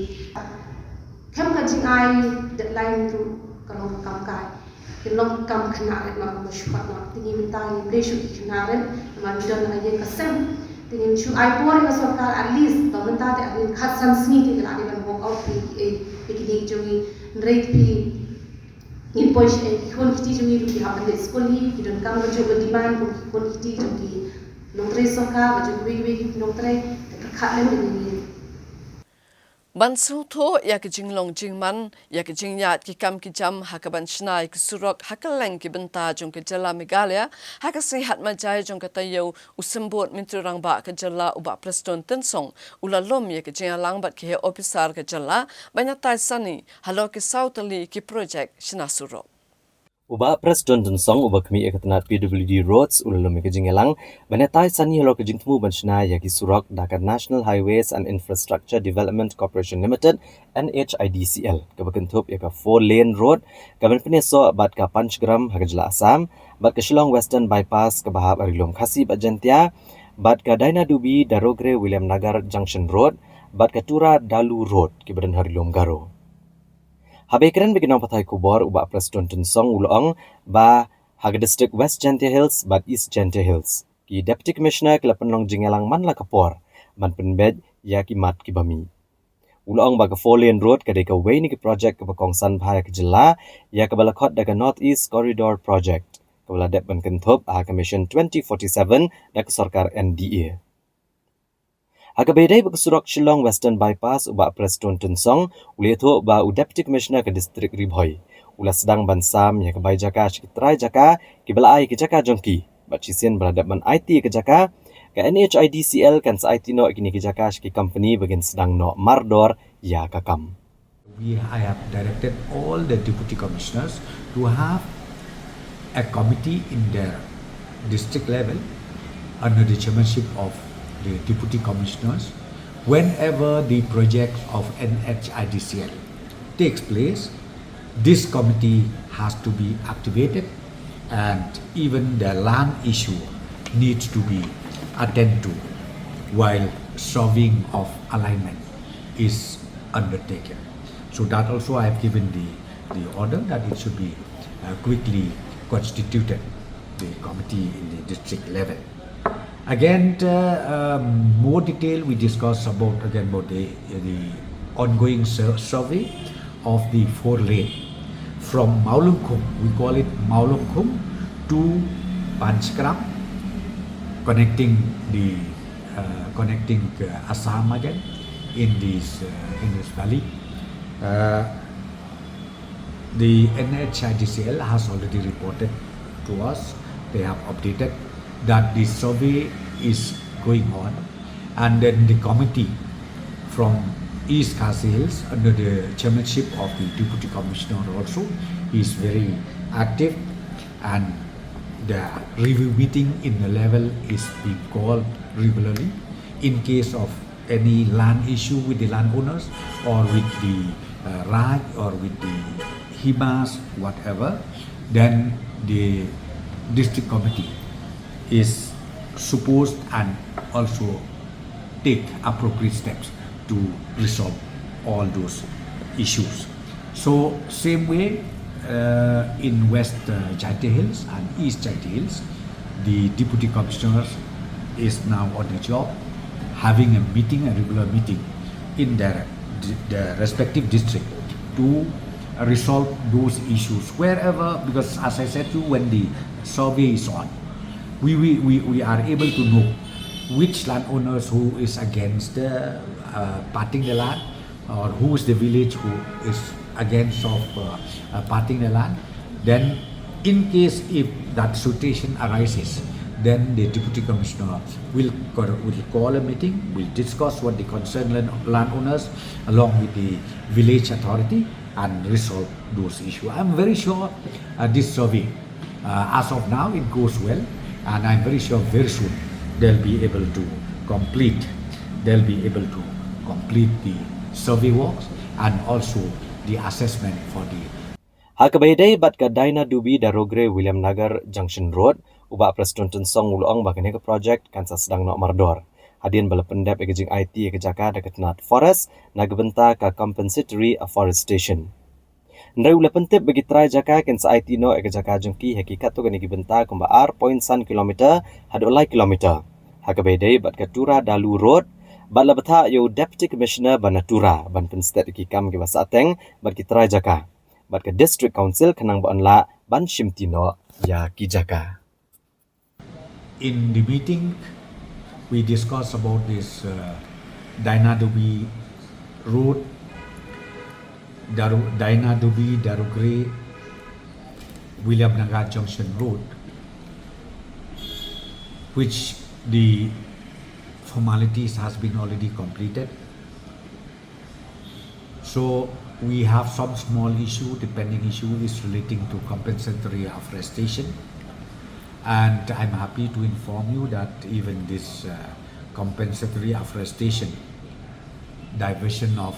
Kam kajing ai deadline tu kalau kam kai kelong kam kena ret nak mesyuat nak tinggi minta ni boleh syuk kena ret man don aye kasem tinggi syuk ai por ka sarkar at least to minta te adin khatsan sni ti la ni walk out pi ni jongi rate pi ni poish kon kiti jongi ru ki ha ban school hi ki don kam jo demand kon kiti jongi nong tre sarkar jo wi nong tre khat le ni Ban su tho ya ke jinglong jingman ya ke jingyat ki kam ki jam hakaban shnai ki surok hakaleng ki benta jong ke jala Meghalaya hakasihat majai jong ke tayo usembut menteri rangba ke jala uba preston tensong ulalom ya ke jingalang bat ki officer ke jala banyak tai sani halo ke sautali ki project shna surok. Uba Preston Tensong uba kami ekatanat PWD Roads ulalom ke jingelang banetai sani halo ke jingtmu banshna ya ki surok dakat National Highways and Infrastructure Development Corporation Limited NHIDCL ke bakentup ya ka 4-lane road ke peneso bat ka Panchgram hakajla Assam bat ke Shillong Western Bypass ke bahab arilom khasi bat jantia bat ke Daina Dubi Darogre William Nagar Junction Road bat ke Tura Dalu Road ke badan harilom Garo. Habai keren bikinang patai kubor uba Preston Tensong ulong ba haga district West Gentia Hills bat East Gentia Hills. Ki Deputy Commissioner ke penlong jingelang man la kapor man penbed ya ki mat ki bami. Ulong ba ke 4-lane road ke deka way ni ki project ke bakongsan bahaya ke jela ya ke balakot daga North East Corridor Project. Ke bala dep ban kentup Commission 2047 da ke sarkar NDA. Haga bedai berkesurok Shillong Western Bypass uba Preston Tensong ulieto ba Deputy Commissioner ke distrik Ribhoi. Ula sedang bansam ya ke bai jaka shikitrai jaka ki belai ke jaka jongki. Bat chisien beradab ban IT ke jaka ke NHIDCL kan sa IT no kini ke jaka shiki company bagian sedang no mardor ya kakam. I have directed all the deputy commissioners to have a committee in their district level under the chairmanship of the deputy commissioners whenever the project of NHIDCL takes place. This committee has to be activated and even the land issue needs to be attended to while solving of alignment is undertaken. So that also I have given the order that it should be quickly constituted, the committee in the district level. Again, more detail we discuss about the ongoing survey of the 4-lane from Maulungkhum, we call it Maulungkhum to Panchgram, connecting Assam again in this valley. The NHIDCL has already reported to us. They have updated that the survey is going on, and then the committee from East Khasi Hills under the chairmanship of the Deputy Commissioner also is very active, and the review meeting in the level is being called regularly in case of any land issue with the landowners or with the Raj or with the Himas, whatever. Then the district committee is supposed and also take appropriate steps to resolve all those issues. So same way in West Gentia Hills and East Gentia Hills, the deputy commissioners is now on the job, having a regular meeting in the respective district to resolve those issues wherever, because as I said to you, when the survey is on, we are able to know which landowners who is against parting the land, or who is the village who is against of parting the land. Then in case if that situation arises, then the deputy commissioner will call a meeting, will discuss what the concerned landowners along with the village authority and resolve those issues. I'm very sure this survey, as of now, it goes well, and I'm very sure very soon they'll be able to complete the survey works and also the assessment for the Hakabaydai bat ka Daina Dubi Darogre William Nagar Junction Road uba Preston Tensong ulong bakane ke project kansa sedang nok mardor. Hadian bala pendap egejing IT ke jaka dekat Nat Forest nagbenta ka compensatory afforestation. Ndai ula pentip bagi try jaka kansa IT no ke jaka jengki hakikat tu kani gibenta kumba R.1 kilometer hadolai kilometer. Hakabaydai bat ka Tura Dalu Road bat la betha yo Deputy Commissioner Banatura ban penstet ki kam ke basa ateng bat ki try jaka. Bat ke District Council kenang ba la ban shimtino ya ki jaka. In the meeting, we discussed about this Daina Dubi road, Daina Dubi, Darugre, William Nagar Junction Road, which the formalities has been already completed. So we have some small issue. The pending issue is relating to compensatory afforestation, and I'm happy to inform you that even this compensatory afforestation diversion of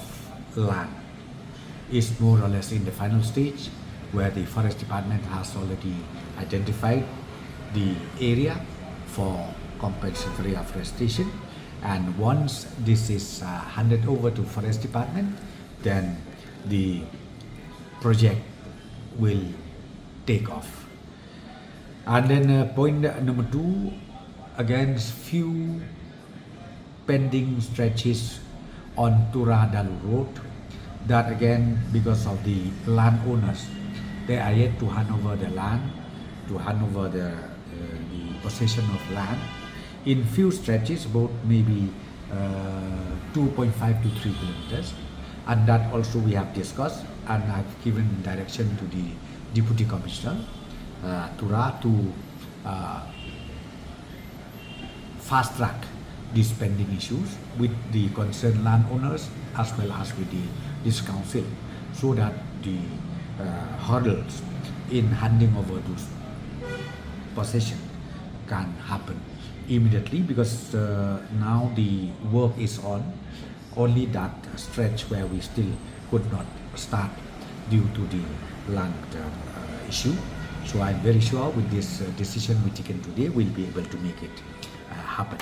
land is more or less in the final stage, where the forest department has already identified the area for compensatory afforestation, and once this is handed over to forest department, then the project will take off. And then point number 2, again, few pending stretches on Tura Dalu Road, that again, because of the landowners, they are yet to hand over the land, to hand over the possession of land in few stretches, about maybe 2.5 to 3 kilometers, and that also we have discussed, and I've given direction to the Deputy Commissioner Tura to fast track these pending issues with the concerned landowners as well as with this council, so that the hurdles in handing over those possession can happen immediately, because now the work is on only that stretch where we still could not start due to the land issue. So I'm very sure with this decision we taken today, we'll be able to make it happen.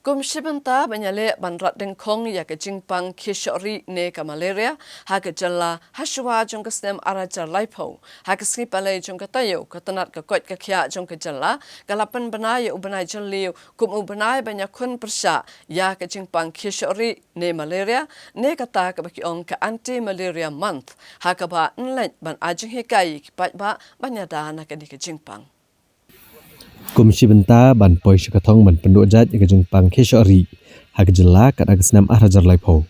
Kumshibanta banyale banrat dengkong ya ke jingpang kishori ne ka malaria ha ke jalla hashwa jong ka stem arajar laipo ha ke skipale jong ka tayo ka tanat ka kot ka khya jong ka jalla kalapan banai ubanai jalliu kum ubanai banya kun persya ya ke jingpang kishori ne malaria ne ka ta ka baki ong ka anti malaria month ha ka ba nlet ban ajing hikai ki ba banyada na ka di ke jingpang. Komisi Benta ban poi syakatong ban penduk jat yang jengpang Keshori hak jela kat agasnam Arajar Laipo.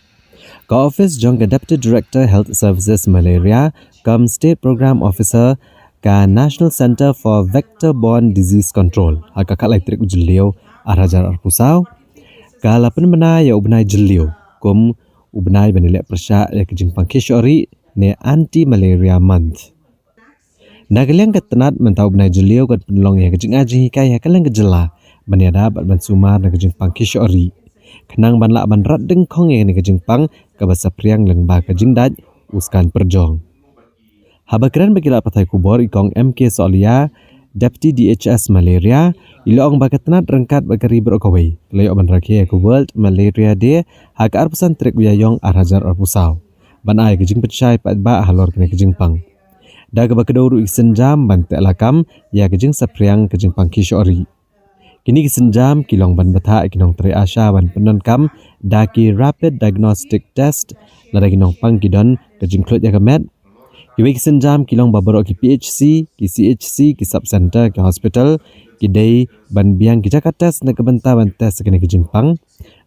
Ka office jong ka Deputy Director Health Services Malaria kam State Program Officer ka National Center for Vector-Borne Disease Control hak ka elektrik ujeliu Arajar Arpusau ka lapan bena ya ubnai jeliu kum ubnai banilek persya yang jengpang Keshori ne anti malaria month. Nagalang ketenat mentau benai jeliu kat penolong yang kejeng aji hikai hakalang kejela baniada bat ban sumar na kejeng pang Kishori kenang ban lak ban rat dengkong yang kejeng pang ka basa priang lengba kejeng daj uskan perjong habakran bagila patai kubor ikong MK Solia Deputy DHS Malaria ilong ba ketenat rengkat bagari berokawai layo ban rakhe ku World Malaria Day hak arpusan trek uyayong Arajar Arpusau ban ai kejeng pecai pat ba halor kena kejeng pang daga bakedoru isenjam bantek lakam ya kejeng sapriang kejeng pang Kishori. Kini isenjam kilong ban bata kinong Tri Asha ban penon-kam daki rapid diagnostic test lada kinong pang kidon kejeng klot ya kemet. Kiwi isenjam kilong babarok ki PHC, ki CHC, ki subcenter, ki hospital, ki day ban biang ki jaka test na kebenta ban test kene kejeng pang.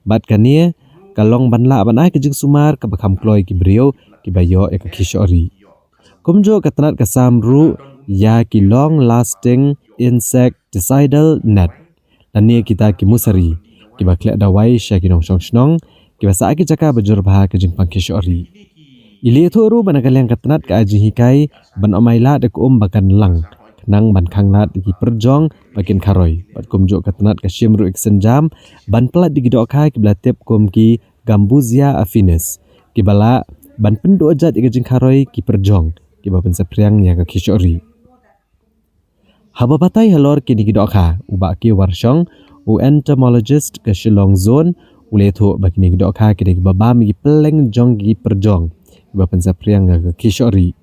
Bat kania kalong ban la ban ai kejeng sumar ka bakam kloy ki brio ki bayo ya ke Kishori. Kumjo ketenat kesamru ya ki long lasting insecticidal net. Dan ni kita ki musari ki baklek dawai sya ki nong snong ki basa ki jaka bajur bah ke jingpang Kishori. Ili thoru banakal yang ketenat ke aji hikai ban omaila de ku bakan lang kenang ban khanglat ki perjong bakin karoi. Bat kumjo ketenat ke shimru iksenjam ban pelat di gidok kai ki blatep kum ki Gambuzia affinis ki bala ban penduk jat ke jing karoi ki perjong kiba pensapriang ya ke Kishori. Haba batai halor kini gidokha ubak ki warshong u entomologist ke Shillong Zone ule thu bakini gidokha kini babam gi peleng jong gi perjong kiba pensapriang ya ke Kishori.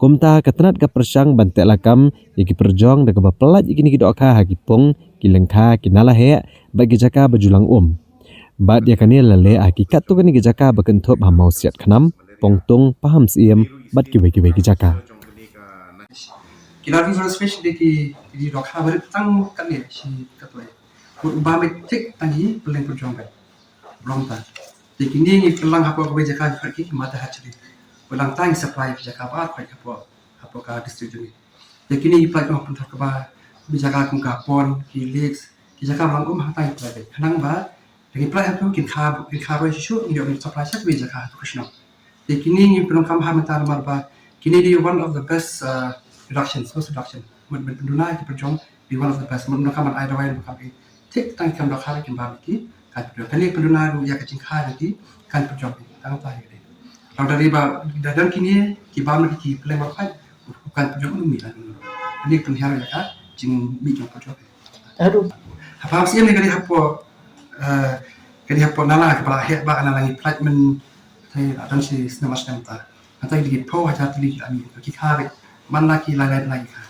Kumta ketenat ke persang bantek lakam ya ki perjong da ke bapelat kini gidokha ha ki pong ki lengkha ki nalahe bagi jaka bajulang Bat ya kani lele hakikat tu kani gijaka bakentup hamau siat khanam pongtung paham siem bat kiwe gijaka. Kila visual space deki di rokha bari tang kali si katoi. Ba me tik tangi peleng perjong kai. Rongta. Jadi kini ni pelang apa kebijakan pergi mata hati. Pelang tang supply kebijakan apa apa ka district ni. Jadi kini ipak no pun terkeba kebijakan kum kapon, kilex, kebijakan langkum hatai private. Hanang ba lagi play tu kin khab isu ni dia supply sak kebijakan tu kesno. Jadi kini ni pelang kam hamatan marba kini dia one of the best reductions, cost reduction. Mun penduna ki perjong be one of the best. Mun kam ai dawai kam ki tik tang kam dak hari kin ba ki kan perjong. Kini penduna ru ya kecing kha nanti kan perjong tang tai ni. Kalau dari ba dan kini ki ba mer ki play mar khai bukan perjong ni lah. Ini penghar ya ka jing mi jong perjong. Aduh. Apa sih ni kali hapo nala kepala he ba ana langi plat men thai dan si snemas ta. Nanti di po aja tuli kami ki kha man la ki la lai kha.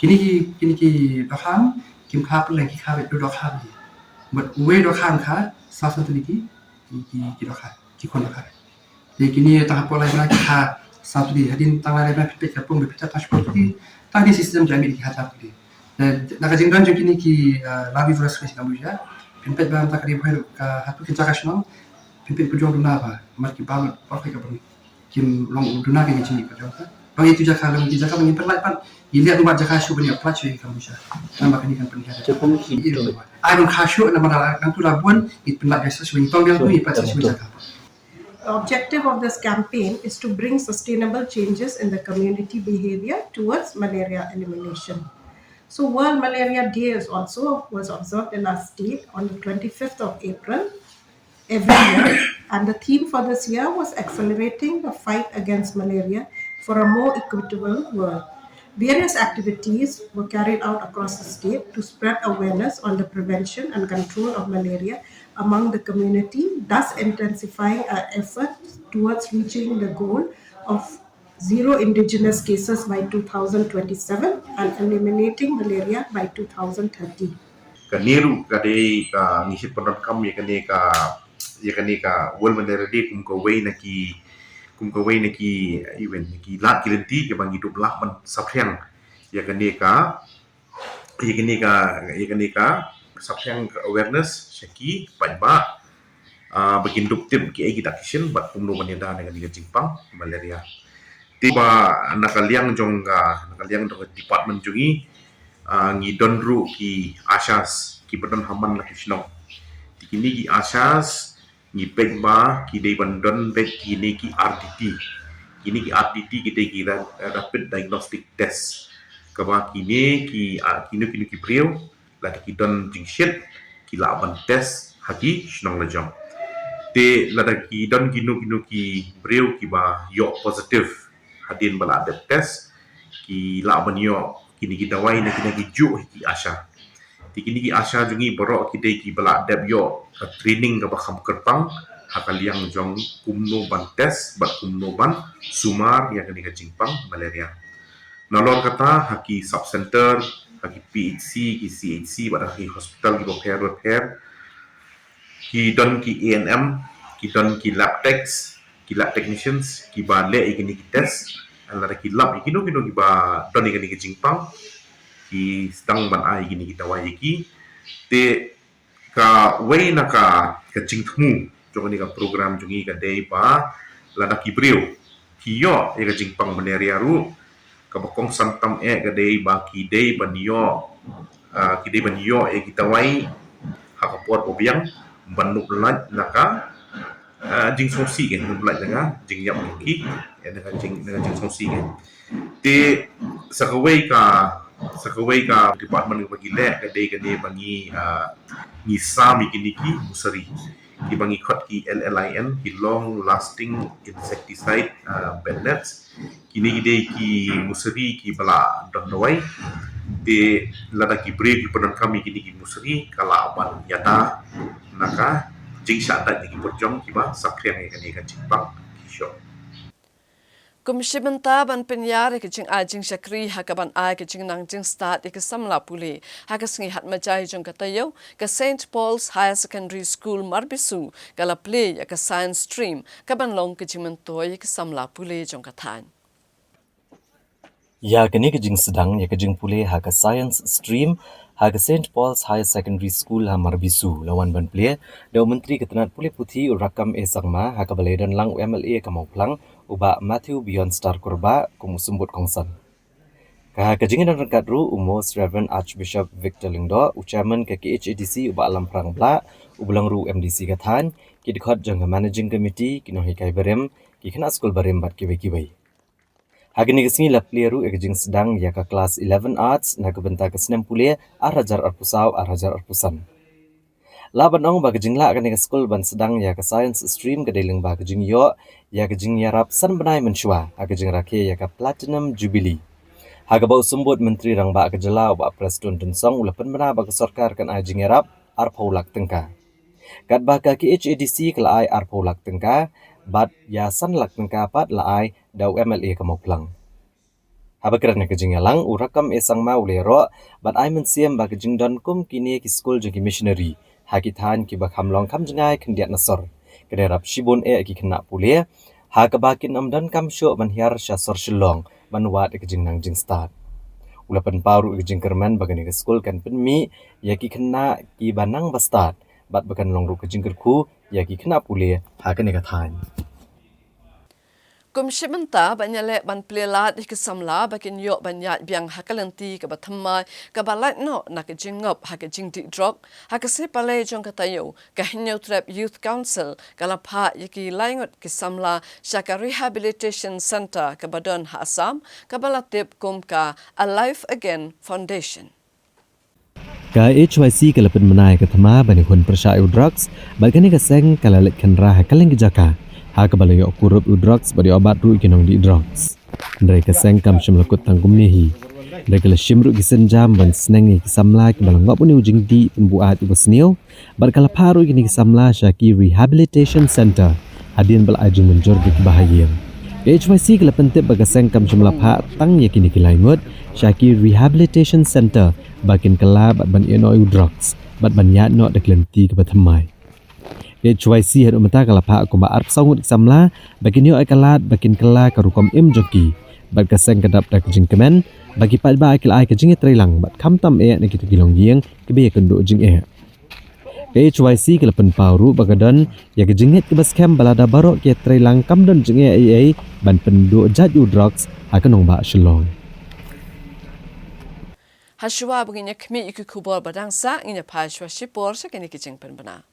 Kini ki dokham kim kha pe ki kha do dokham. But we dokham kha sa sa tuli ki dokham ki kon dokham. Jadi kini tah hapo lai ki kha sa tuli hadin tang lai pe ka pung pe ta passport ki tah di sistem jami ki kha tuli. Dan nak jingdan jo kini ki labi virus ki Kamboja. Pimpet ba tak ri bhai ka hatu ki jaka shno. Pimpet pujong duna ba mar ki ba pa ka bang. Kim long duna ki chini ka jong. Bang itu jaka long ki jaka bang perlai pan. Ilihat buat jaka shu bani approach ki Kamboja. Nama kini kan pergi ada. Cukup hidup. I don't khashu nama dala kan tu labuan it perlai biasa shu tong yang tu ipat shu jaka. Objective of this campaign is to bring sustainable changes in the community behavior towards malaria elimination. So World Malaria Day was observed in our state on the 25th of April every year, and the theme for this year was accelerating the fight against malaria for a more equitable world. Various activities were carried out across the state to spread awareness on the prevention and control of malaria among the community, thus intensifying our efforts towards reaching the goal of zero indigenous cases by 2027 and eliminating malaria by 2030. Kaniru kadai ka ngisi penon kam ya kani ka World Malaria Day kum ko wei na ki event ki lat kilenti ke bang hidup lah man saphyang ya kani ka saphyang awareness syaki pajba begin duktim ki ai kita kishin bat kum no manida dengan di Jepang malaria. Tiba nakaliang jong department jungi ngidon ru ki asas ki bedon haman la kisno tikini ki asas ngi pegba ki de bandon be kini ki RDT ki de ki rapid diagnostic test kaba kini ki priu la ki don jingshit ki la ban test haki shnong la jong te la ki don kinu ki priu ki ba yo positive hadin bala ada test ki la banyo kini kita wai na kini ju ki asha kini ki asha jungi borok kita ki bala ada yo training ka bakham kerpang hakaliang jong kumno ban test bat kumno ban sumar yang kini ka jingpang malaria nalor kata haki sub center haki PHC ki CHC bat haki hospital ki repair ki don ki ANM ki don ki lab technicians ki ba le ikini ki test ala ki lab ikino ki ba don ikini ki jingpang ki sedang ban ai ikini kita wai ki te ka wei na ka jingtmu jong ni ka program jungi ka dei ba la ki brio ki yo e ka jingpang malaria ru ka bakong santam e ka dei ba ki dei ban yo e kita wai ha ka pot obiang banuk lat na ka jing sosi ke nublat dengan jing yap ki dengan jing sosi ke te sakawai ka department bagi le ka de bagi ni sami kini ki musari ki bagi khot ki LLIN ki long lasting insecticide bed nets kini ki musari ki bala dondowai te lada ki bre ki penan kami kini ki musari kala aban yata naka jing syata ni berjong kiba sakriang yang kan Jepang kisho Kumshibenta ban penyar ke jing ajing syakri hakaban ai ke jing nang jing start ke samla puli hakas ngi hat majai jong katayo ke St Paul's Higher Secondary School Marbisu kala play ya ke science stream kaban long ke jing mentoy ke samla puli jong kathan ya kini ke jing sedang ya ke jing puli ha ke science stream haga St. Paul's Higher Secondary School hamar bisu lawan ban plia daw menteri ketenat pulih putih urakam sangma haga baledan lang UMLA kamau plang uba Matthew Beyond Star Kurba kumusumbut kongsan. Kajingan dan kadru umos Reverend Archbishop Victor Lingdo ucaman ke KHADC uba alam perang bla ubulang ru MDC kathan kidikot jang managing committee kinohi kai barem kikena school barem bat kibai. Hagini kesini lapleru ekjing sedang ya ke kelas 11 arts na kebenta kesenem pulia arajar arpusau arajar arpusan. Laban ong bagajing la kan school ban sedang ya ke science stream ke deling bagajing yo ya kejing yarap san benai menshua agajing rake ya ke platinum jubilee. Haga bau sumbut menteri rang ba kejela ba presiden tensong ulapan bena ba kesorkar kan ajing yarap arpaulak tengka. Kat ba ka KHADC kala ai arpaulak tengka bat ya san lak tengka pat la ai dau MLA kamoplang. Haba kerana kejing yalang urakam esang ma ulero bat ai mensiam ba kejing don kum kini ki school jeng ki missionary hakithan ki ba kamlong kam jengai kendiat nasor. Kederap shibun ki kena pulia ha kebakin amdan kam syok manhiar syasor shilong manwat kejing nang jing start. Ulapan paru kejing kerman bagani ke school kan penmi ya ki kena ki banang bastart bat bakan long ru kejing kerku ya ki kena pulia ha kene kathan. Kumshimenta banyale ban plelat ikesamla bakin yok banyat biang hakalenti ke batamai ke balat no na ke jingop ha ke jing dik drop ha ke sepale jong katayo ke hinyo trap youth council kalapha yiki laingot kisamla shaka rehabilitation center ke badan ha Assam ke balatip kumka Alive Again Foundation. Ka HYC kalapan menai ke thama bani hun persyayu drugs bagani ke seng kalalit kenra hakaleng jaka ha kabalayo kurup drugs badi obat ru kinong di drugs ndai ke seng kam shimlakut tangkum nihi ndai kala shimru gisen jam ban snengi kisamla ki balang ngapuni ujing di pembuat ubasnio bar kala paru kini kisamla Shaki Rehabilitation Center hadin bal ajung menjor di bahaya HYC kala pentip bagaseng kam shimlapha tang yakini kilaingot Shaki Rehabilitation Center bakin kala bat ban enoi drugs bat ban yat no deklenti ke bathamai HYC had umata kalapha kumba arp sangut samla bakin yo akalat bakin kala karukom im joki bat kaseng kadap dak jing kemen bagi pat ba akil ai kajing trelang bat kamtam e ne kitu kilong gieng kebe kendo jing e HYC kelapan pauru bagadan ya kejinget ke bas camp balada barok ke trelang kamdon jing e ban pendu jaju drugs akan ba shalong Hashwa begini kami ikut kubur badangsa inya pashwa shipor sakini kijing penbena.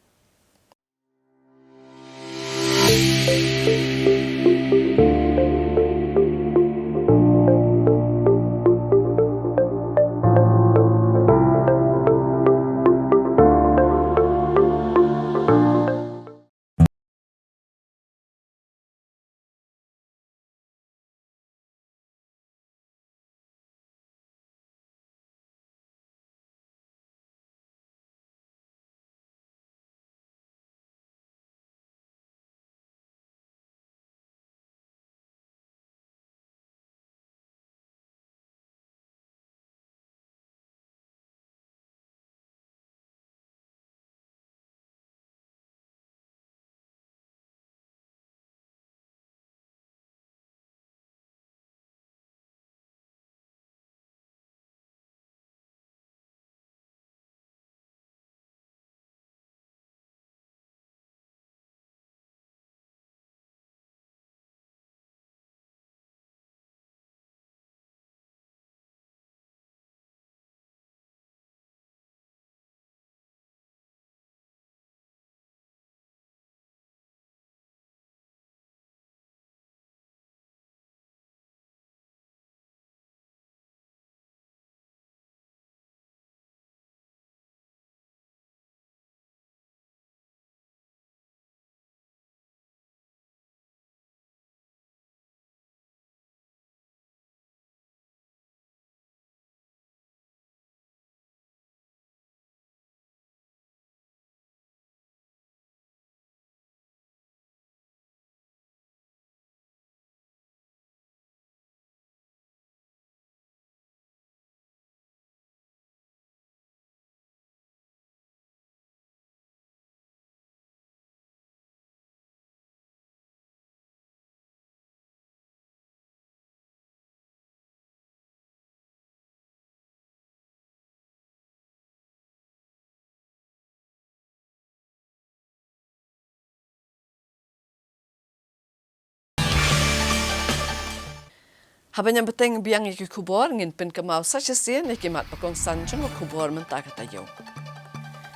Habanya beteng biang iki kubor ngin pin kemau sachasien iki mat pakong san jong kubor menta katayo.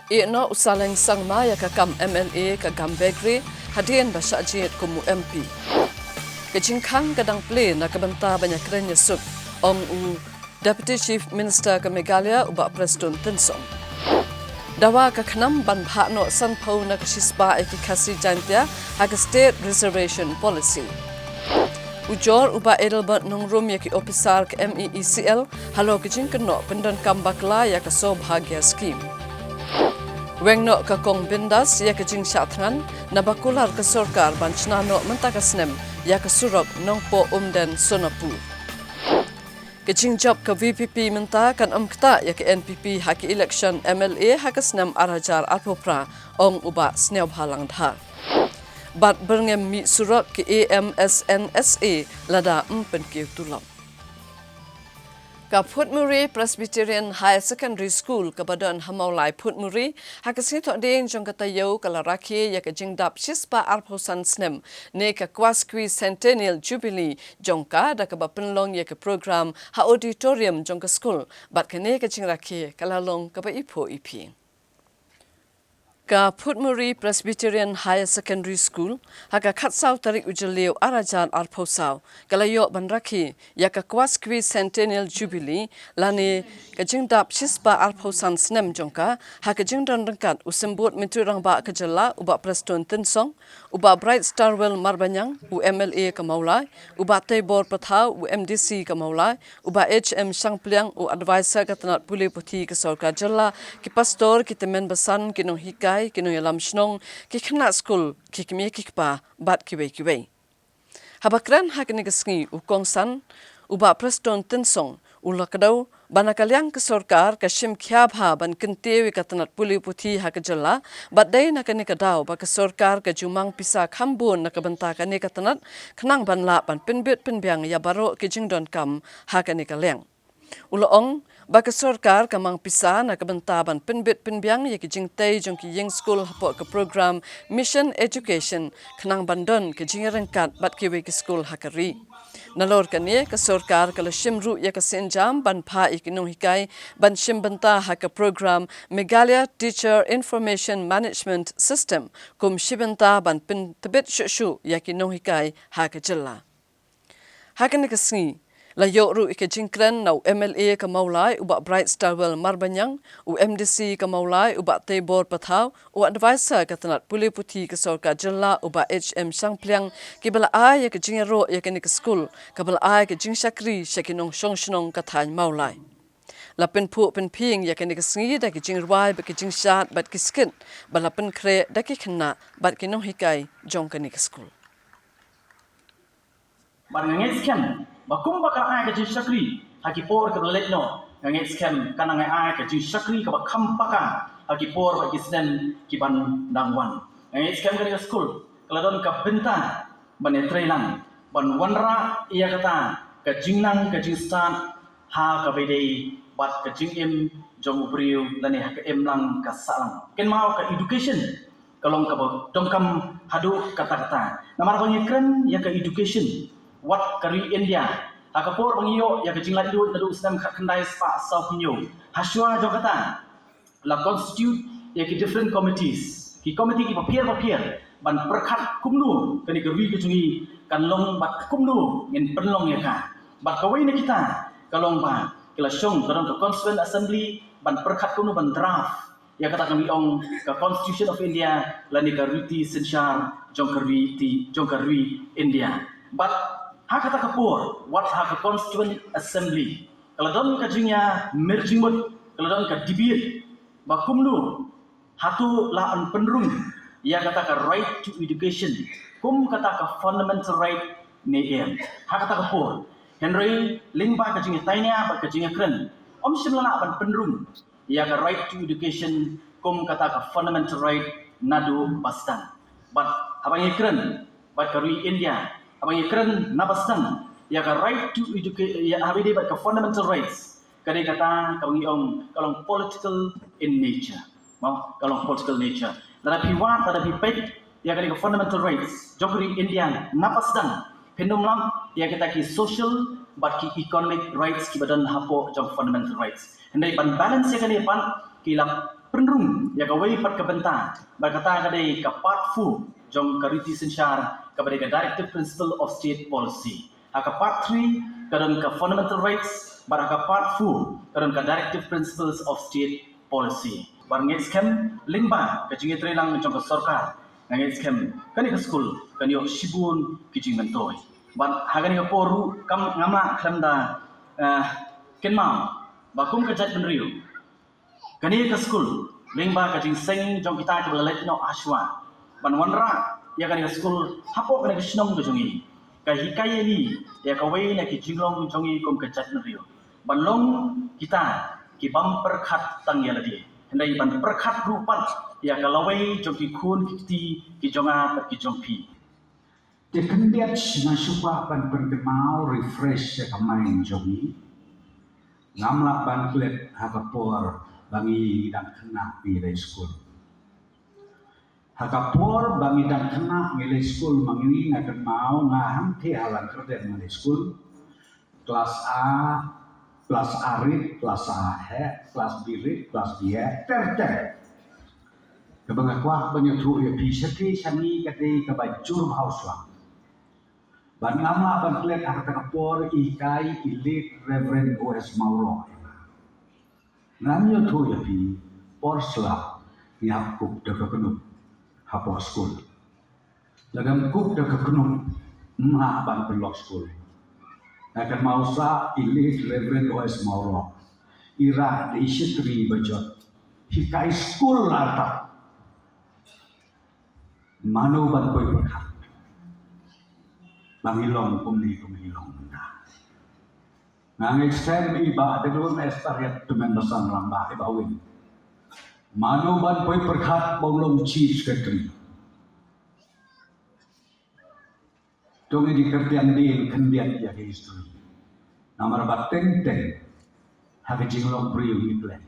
Ino usaleng sangma ya kakam MLA ka Gambegri hadian basa jit kumu MP. Kejingkang kadang play na kabanta banyak kerenya suk ong u Deputy Chief Minister ka Meghalaya ubak Preston Tinsong. Dawa ka khanam ban bhano san phau na kashispa eki khasi jantia hak state reservation policy. Ujor uba Edelbert nungrum yaki officer ke MEECL halo kejing keno pendan kambakla ya ka sobhagya scheme. Wengno ka kong bindas ya kejing syatngan nabakular ke sorkar ban chnano mentakasnem ya ka surok nongpo umden sonapu. Kejing job ke VPP menta kan amkta ya ke NPP haki election MLA hakasnem arajar alpopra ong uba snew halang dha. Bat berngem mi surak ke AMSNSA lada penkiu tulang. Ka Putmuri Presbyterian High Secondary School ke badan Hamaulai Putmuri hakasi tok ding jong katayo kala rakhi ya ke jingdap shispa arphosan snem ne ka kwaskwi Centennial Jubilee jongka da ka penlong ya ke program ha auditorium jong ka school bat ke ne ka jing rakhi kala long ka ba ipo ipi. Ka Putmuri Presbyterian High Secondary School haka khatsau tarik ujaleu arajan arphosau kalayo banrakhi ya ka kwaskwi Centennial Jubilee lani ka jingdap shispa arphosan snem jongka haka jingdan rangkat usembut miturang ba ka jala uba Preston Tinsong uba Bright Starwell Marbanyang u MLA ka Maulai uba Taibor Pathau u MDC ka Maulai uba HM Sangpliang u advisor ka tanat puli puthi ka sorka jala ki pastor ki temen basan kinong hikai kinong yalam shnong ki khna school ki kmi ki pa bat ki wei habakran hakni gasngi u kongsan uba Preston Tinsong ulakadau banakalyang ke sorkar ka shim khyabha ban kintewi ka tanat puli puthi hakajalla badai nakani kadau ba ka sorkar ka jumang pisa khambun nakabanta ka ne ka tanat khnang banla ban pinbit pinbyang ya baro ki jingdon kam hakani kalyang ulong ba ka sorkar ka mang pisa nakabanta ban pinbit pinbyang ya ki jingtei jong ki ying school hapo ka program Mission Education khnang bandon ki jingrangkat bat ki we ki school hakari nalor kane ka sorkar kala shimru ya ka senjam ban pha ikinong hikai ban shimbanta ha ka program Meghalaya Teacher Information Management System kum shibanta ban pin tabit shu ya kinong hikai ha ka jilla ha kan ka singi la yoru ike jingkren nau MLA ka Maulai uba Bright Starwell Marbanyang u MDC ka Maulai uba Taibor Pathau u advisor ka tanat puli puthi ka sorka jilla uba HM Sangpliang ki bala ai ka jingero ya ka ni ka school ka bala ai ka jing shakri shakinong shongshnong ka than Maulai la pen pu pen ping ya ka ni ka singi da ki jingwai ba ki jing shat bat ki skin bala pen kre da ki khna bat ki no hikai jong ka ni ka school Barangay scam bakum bakal ai ka jin shakri haki por ka let no ngai scam kana ngai ai ka jin shakri ka bakam paka haki por ba kisnen ki ban dangwan ngai scam ka school kaladon ka benta ban etrelang ban wanra iya kata ka jingnang ka jinstan ha ka bede bat ka jingim jong ubriu lani ha ka emlang ka salang ken mau ka education kalong ka dongkam hadu kata-kata namar bangikren ya ka education wat kari India akapor bangiyo ya kejing ladu nadu islam khandai spa sau pinyo haswa jogata la constitute ya ki different committees ki committee ki papier ban perkhat kumnu kani gawi kejungi kan long bat kumnu ngin penlong ya ka bat kawai ni kita kalong ba kila syong kadang ke constituent assembly ban perkhat kumnu ban draft ya kata kami ong ke constitution of India lani ka riti sensyar jongkarwi India but hakata kapur what hak constituent assembly kalau don kajingnya merjimut kalau don ka dibir bakumnu hatu laan penrung ia kata ka right to education kum kata ka fundamental right ne em hakata kapur henry lingba kajingnya tainya ba kajingnya kren om simlana ban penrung ia ka right to education kum kata ka fundamental right nadu bastan but abangi kren bat karui India abang ikran nabastan ya ka right to education ya habide ba ka fundamental rights kadai kata kabang iong kalong political in nature mau kalong political nature tetapi wa tetapi pet ya kadai ka fundamental rights jogri India nabastan Pendum lam ya kita ki social but ki economic rights ki badan hapo jong fundamental rights. Hendai ban balance ya kani pan ki lam penrung ya ka wei pat ka benta berkata kadai ka part fu jong kariti sensyar kepada ka directive principle of state policy. Ka part 3 kadang ka fundamental rights bar ka part 4 kadang ka directive principles of state policy. Bar ngets kem lingba ka jingi trelang jong ka sarkar ngets kem kani ka school kani yo shibun kijing mentoi. Bar hagani ka poru kam ngama klamda kenma bakum ka jat benriu kani ka school lingba ka jing seng jong kita ka belet no aswa ban wanra ya kani ka school hapo kani ka shnong ka jongi ka hikaya ni ya ka wei na ki jinglong jongi kom ka jat benriu ban long kita ki bam perkhat tang ya ladi hendai ban perkhat rupat ya ka lawai jong ki khun ki jonga per ki jongpi Dia kendiat na syupa ban bergemau refresh ya kamain jongi ngamla ban klet hakapor bangi dan kena nilai school hakapor bangi dan kena nilai school mangini ngakan mau ngaham ti halan kerja nilai school kelas A kelas arit kelas A kelas birit kelas dia ter kebangakwa banyak tu ya pisaki sani kate kabajur hauslah ban ngama ban klet hakapor ikai ilit Reverend O.S. Mauro Namanya tu ya pi porsla ya kup dah kekenum hapo school. Lagam kup dah kekenum ma ban pelok school. Akan mausa ilit Reverend O.S. Mauro. Ira di istri bajot. Hikai school larta. Manu ban koi berkat. Mangilong kumilong benda. Nang extend iba dengan estariat teman besar lamba ibawin. Manu ban poi perkhat bolong chief secretary. Tongi di kertian din kendiat ya history. Namar bateng hake jinglong priu ni plan.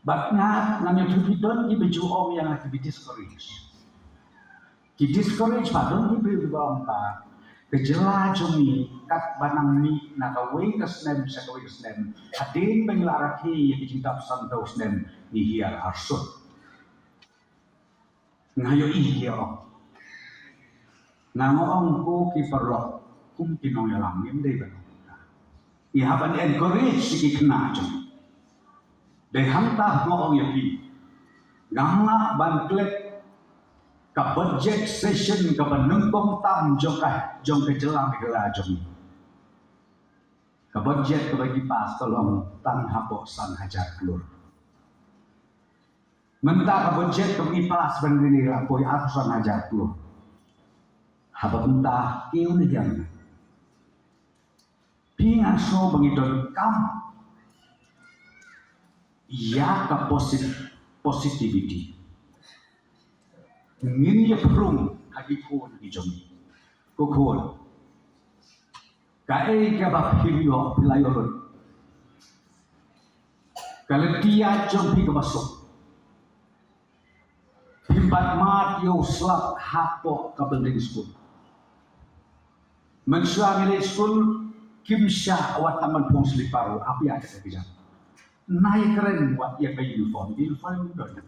Bat ngat namanya tudon di baju om yang akan discourage. Ki discourage padon di priu bawang ta. Kejela cumi kat banang mi nakawai kesnem sakawai kesnem hadin penglaraki yang dicinta santau snem ni hiar arsut ngayo iya om ngangong ko ki perlok kum kinong yalang ngem dei ba ihaban encourage si kena cumi dei hanta ngong yapi ngama ban klek ka budget session ka panungkong tam jong ke jelang kela jong ka budget ka bagi pas tolong tang hapok san hajar kelur menta ka budget ka bagi pas bandini lapoi atusan hajar kelur haba menta kiu ni jang pingan so bagi don kam ya ka positivity ngin ya perung hagi ko di jomi ko kae ka ba hilio pilayon kalau dia jompi ke masuk himbat mat yo slap hapo ka building school mensuami school kimsha wat taman pong sliparu api ada kejam naik keren buat ya kayak uniform don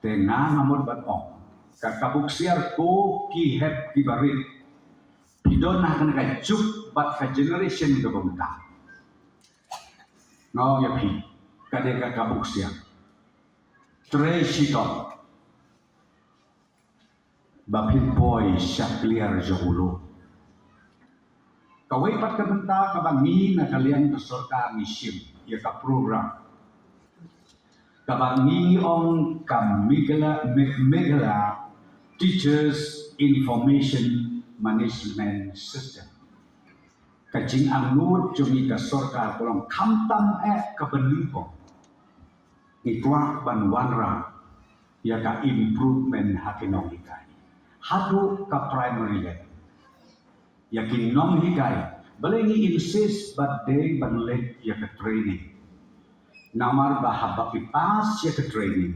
tengah namun batong kakabuk siar ko ki hep ki barit pidon akan kajuk bat ka generation ke bangta ngau ya pi kade kakabuk siar tre shito bapin boy syakliar johulu kawai pat ka benta ka bangi na kalian peserta misim ya ka program kabangi ong kamigala teachers information management system kajing angut jumi ka sorkar kolong kamtam ka benungko ikwa banwanra ya ka improvement hakinong hikai hadu ka primary level yakin nong hikai balengi insist but day banlet ya ka training namar bahaba kipas ya ke training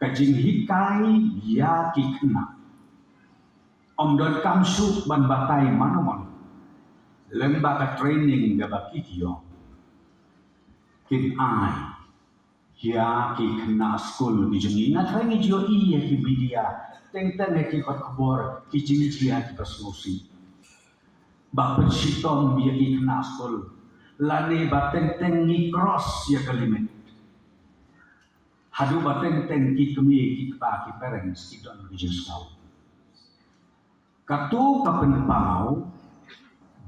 kajing hikai ya kikna Om don kam su ban batai manomon. Lembaga training ga baki kiyo. Kin ai. Kia ki kena school ki jungi. Ngat rangi jiyo iya ki bidia. Teng-teng ki kot kubor. Ki jingi jiya ki pasmusi. Bapak sitom ya ki kena school. Lani bateng-teng ni cross ya kalimat. Hadu bateng-teng ki kemi ki kepa ki parents ki don ki justau. Katu kapenpau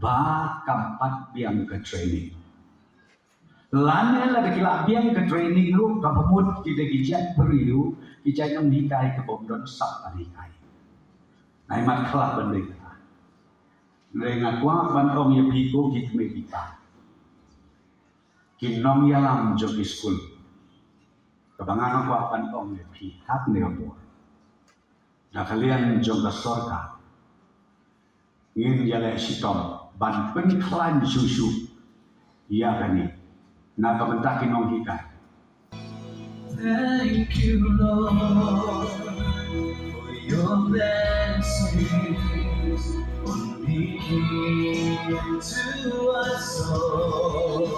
ba kampat biang ke training. Lani lah dekila biang ke training lu kapemut ki degijat periu ki jangan dikai ke bomdon sap dikai. Nai mat kelak bendek. Lengat wa ban ong ya piko ki kemi kita. Ki nom yalam jogi school. Kebangan aku akan om lepi hak negapur. Dah kalian jongga sorga. Ingin jale sitom ban penklan susu. Ia kani. Nak kementak kinong hikai. Thank you, Lord, for your blessings on me to us all.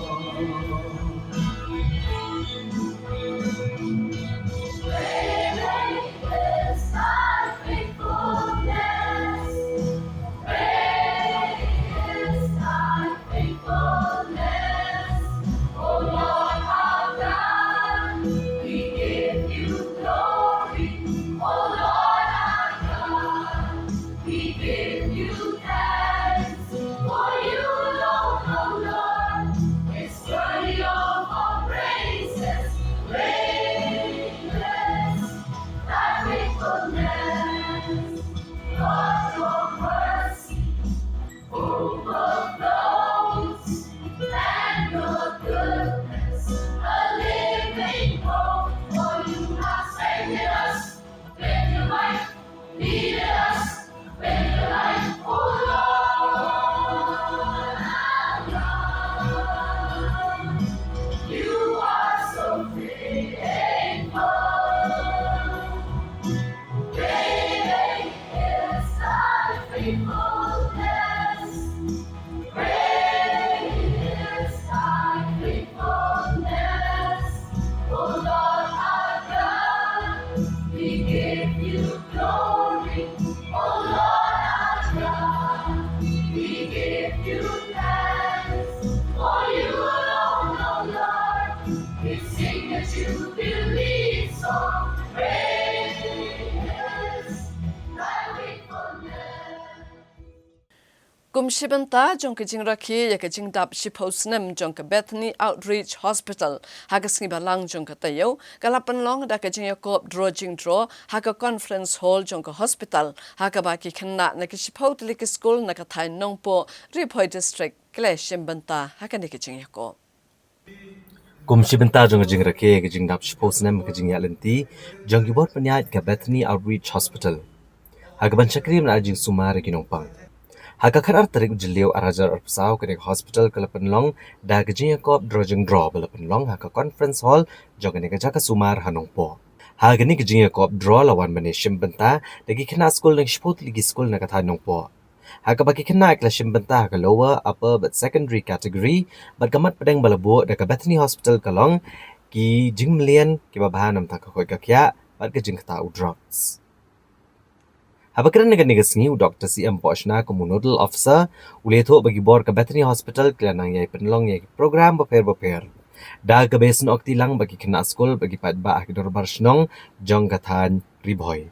Kumshibanta jong ke jing rakhi ya ke jing dap shiposnem jong ke Bethany Outreach Hospital hagas ngi balang jong ke tayo kalapan long da ke jing yakop draw jing draw haga conference hall jong ke hospital haga baki khanna na ke shipot lik school na ka thai nongpo Ripoi district kle shimbanta haga ne ke jing yakop Kumshibanta jong jing rakhi ke jing dap shiposnem ke jing yalenti jong gibot panyait ke Bethany Outreach Hospital haga ban chakri na jing sumare kinongpang Haka kan artarik jeliu arajar arpsau ke hospital ke Lepenlong da gejing yakop drojeng draw ke Lepenlong haka conference hall jogane ke jaka sumar hanongpo. Haka ni gejing yakop draw lawan mane shimbenta dagi kena school nang shpot ligi school na katha nongpo. Haka bagi kena ikla shimbenta haka lower, upper but secondary category but gamat pedang balabu da ke Bethany Hospital kalong ki jing melian ki babahan nam taka koi kakya but gejing kata drugs. Habakran naga negasngi Dr. C.M. Poshna como nodal officer uletho bagi bor ke Bethany Hospital kelanang yai penlong yai program beper. Da kebesan okti lang bagi kena school bagi padba akidor barsnong jong kathan Ripoi.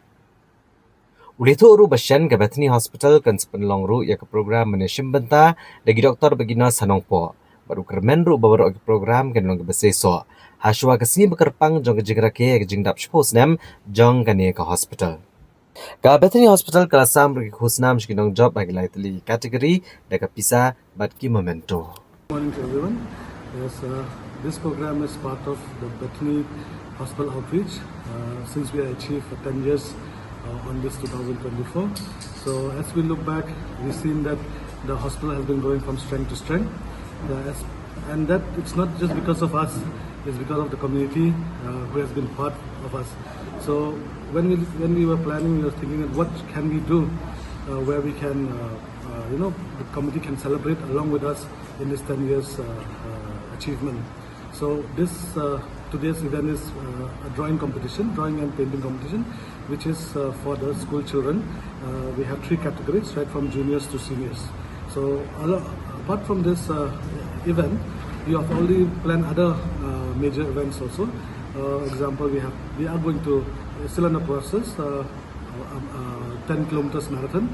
Uletho uru basyan ke Bethany Hospital kan sepenlong ru ya ke program meneshim benta lagi doktor bagi nas hanongpo. Baru kermen ru babar ke program kan long ke beseso. Haswa kesini bekerpang jong ke jigrake ke jingdap shposnem jong kane ke hospital. Ka Bethany Hospital kalasam bagi khusnam shkinong job bagi laitli category deka pisa bat ki momento. Good morning to everyone. Yes, this program is part of the Bethany Hospital outreach since we achieved 10 years on this 2024. So as we look back, we've seen that the hospital has been growing from strength to strength, and that it's not just because of us; it's because of the community who has been part of us. So when we were planning, we were thinking of what can we do where we can, the committee can celebrate along with us in this 10 years achievement. So today's event is a drawing and painting competition, which is for the school children. We have 3 categories, right from juniors to seniors. So apart from this event, we have already planned other major events also. Example, we are going to still in the process 10 kilometers marathon,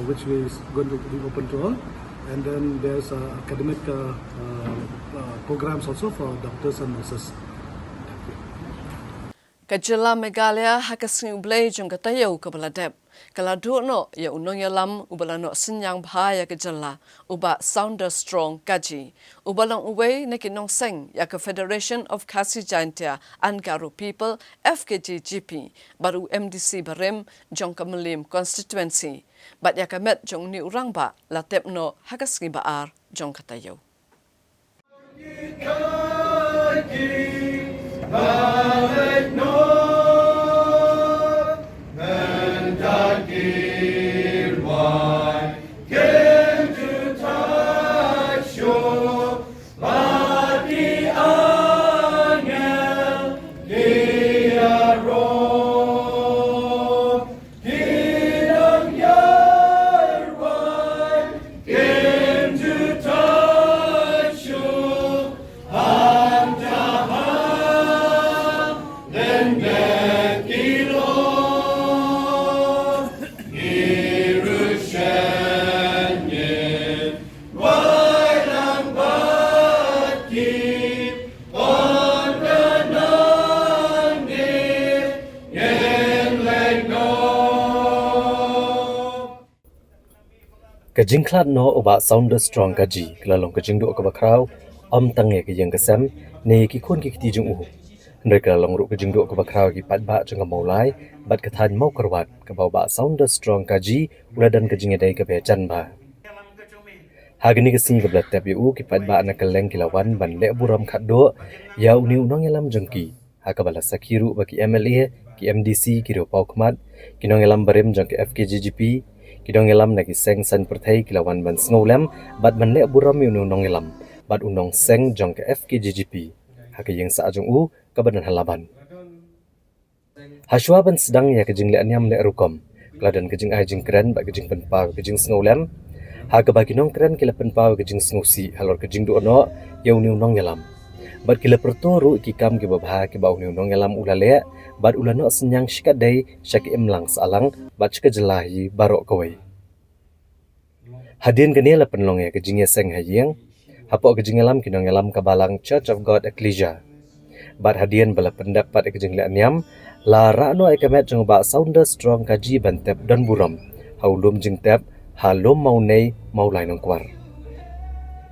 which is going to be open to all. And then there's academic programs also for doctors and nurses. Kajela Megalia hakasing ublay jong katayo kabaladep. Kaladu no ya unong yalam ubalano sinyang bahaya kajela uba sounder strong kaji. Ubalang uway nekinong seng ya ka Federation of Khasi Jaintia and Garo People FKGGP baru MDC Barim jong kamalim constituency. Bat ya kamet jong ni urang ba latep no hakasing baar jong katayo. Kajingklat no uba sounder strong kaji kelalong kajing do kabakrau tange ke yang kesem ne ki khun ki ti jung ndre kelalong ru kajing do kabakrau ki patba jang maulai bat kathan mau karwat ka ba sounder strong kaji uladan kajing dai ka be chan ba hagni ke sing ka blat tap yu ki patba na kaleng kilawan ban le buram khat do ya uni unong elam jangki hakabala sakiru ba ki MLA ki MDC ki ro pau khmat kinong elam barem jang ki FKGGP kidong elam nagi seng san perthai kilawan ban snowlam bat ban le buram yu nong elam bat unong seng jong ke FKGGP hak yang sa ajung ka badan halaban haswa ban sedang ya kejing le anyam le rukom kladan kejing ai jing kran ba kejing penpa kejing snowlam ha ka ba kinong kran kila penpa kejing snowsi halor kejing do no yu nong elam bat kila pertoru ki kam ki babha ki ba nong elam ulale bat ulano senyang shikat dai syaki emlang salang bat chika jelahi barok kawai hadin kene la penlong ya kejing seng hayeng hapo kejing elam kinong elam kabalang Church of God Ecclesia bat hadin bala pendapat kejing le anyam la rano ekamet jong ba sounder strong kaji bantep dan buram haulum jing tep halom mau nei mau lainong kwar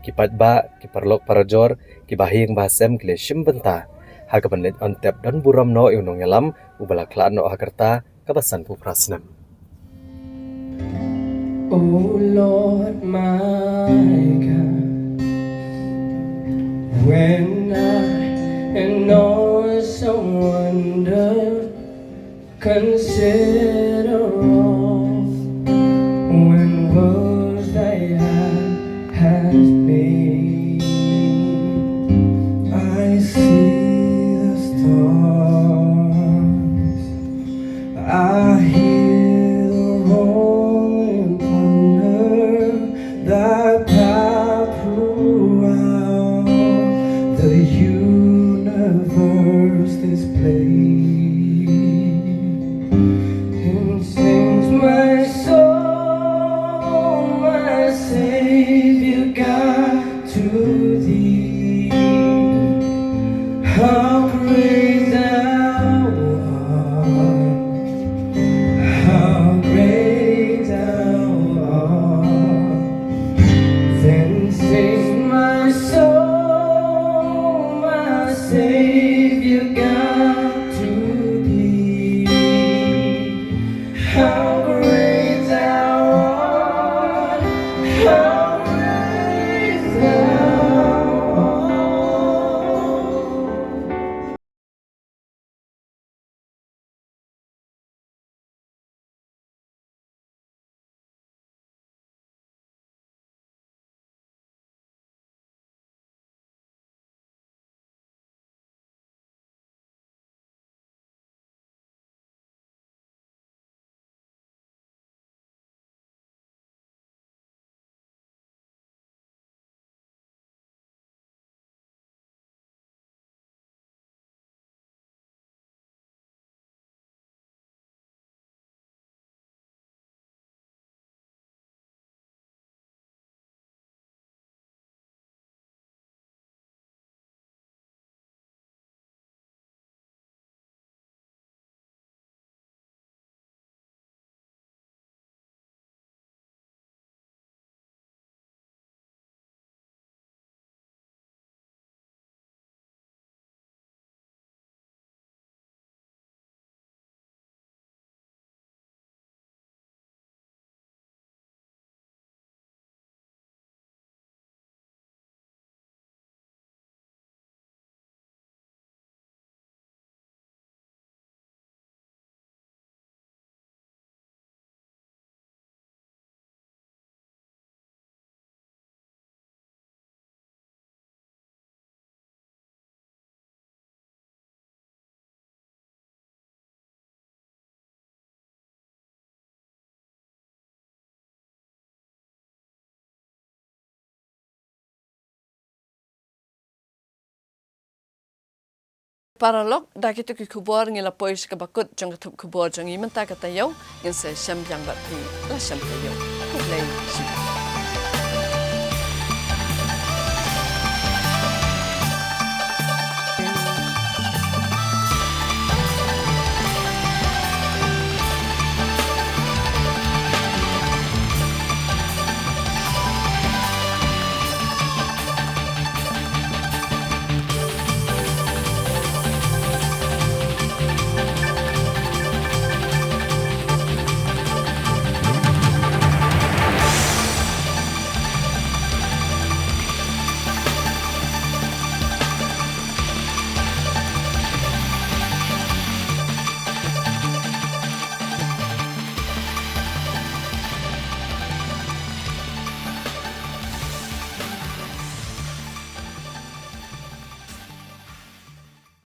kipat ba kiparlok parajor kibahing bahasem kile shimbenta hagaban let antep dan buram no iunong elam ubala klaan no hakarta kabasan pu prasnam. Oh Lord my God, when I know some wonder, consider all when words they has made, I see the stars, I hear the rolling thunder, thy power throughout the universe displayed, and sings my soul, my Savior God, to thee. How great thou art, how great thou art. Then sings my soul, my Savior God, to thee. How great thou art, how great thou Paralog dah kita ke kubur ngila pois ke bakut jang ketup kubur jang iman tak kata yau yang saya syam yang bat pi la syam tayo. Ku play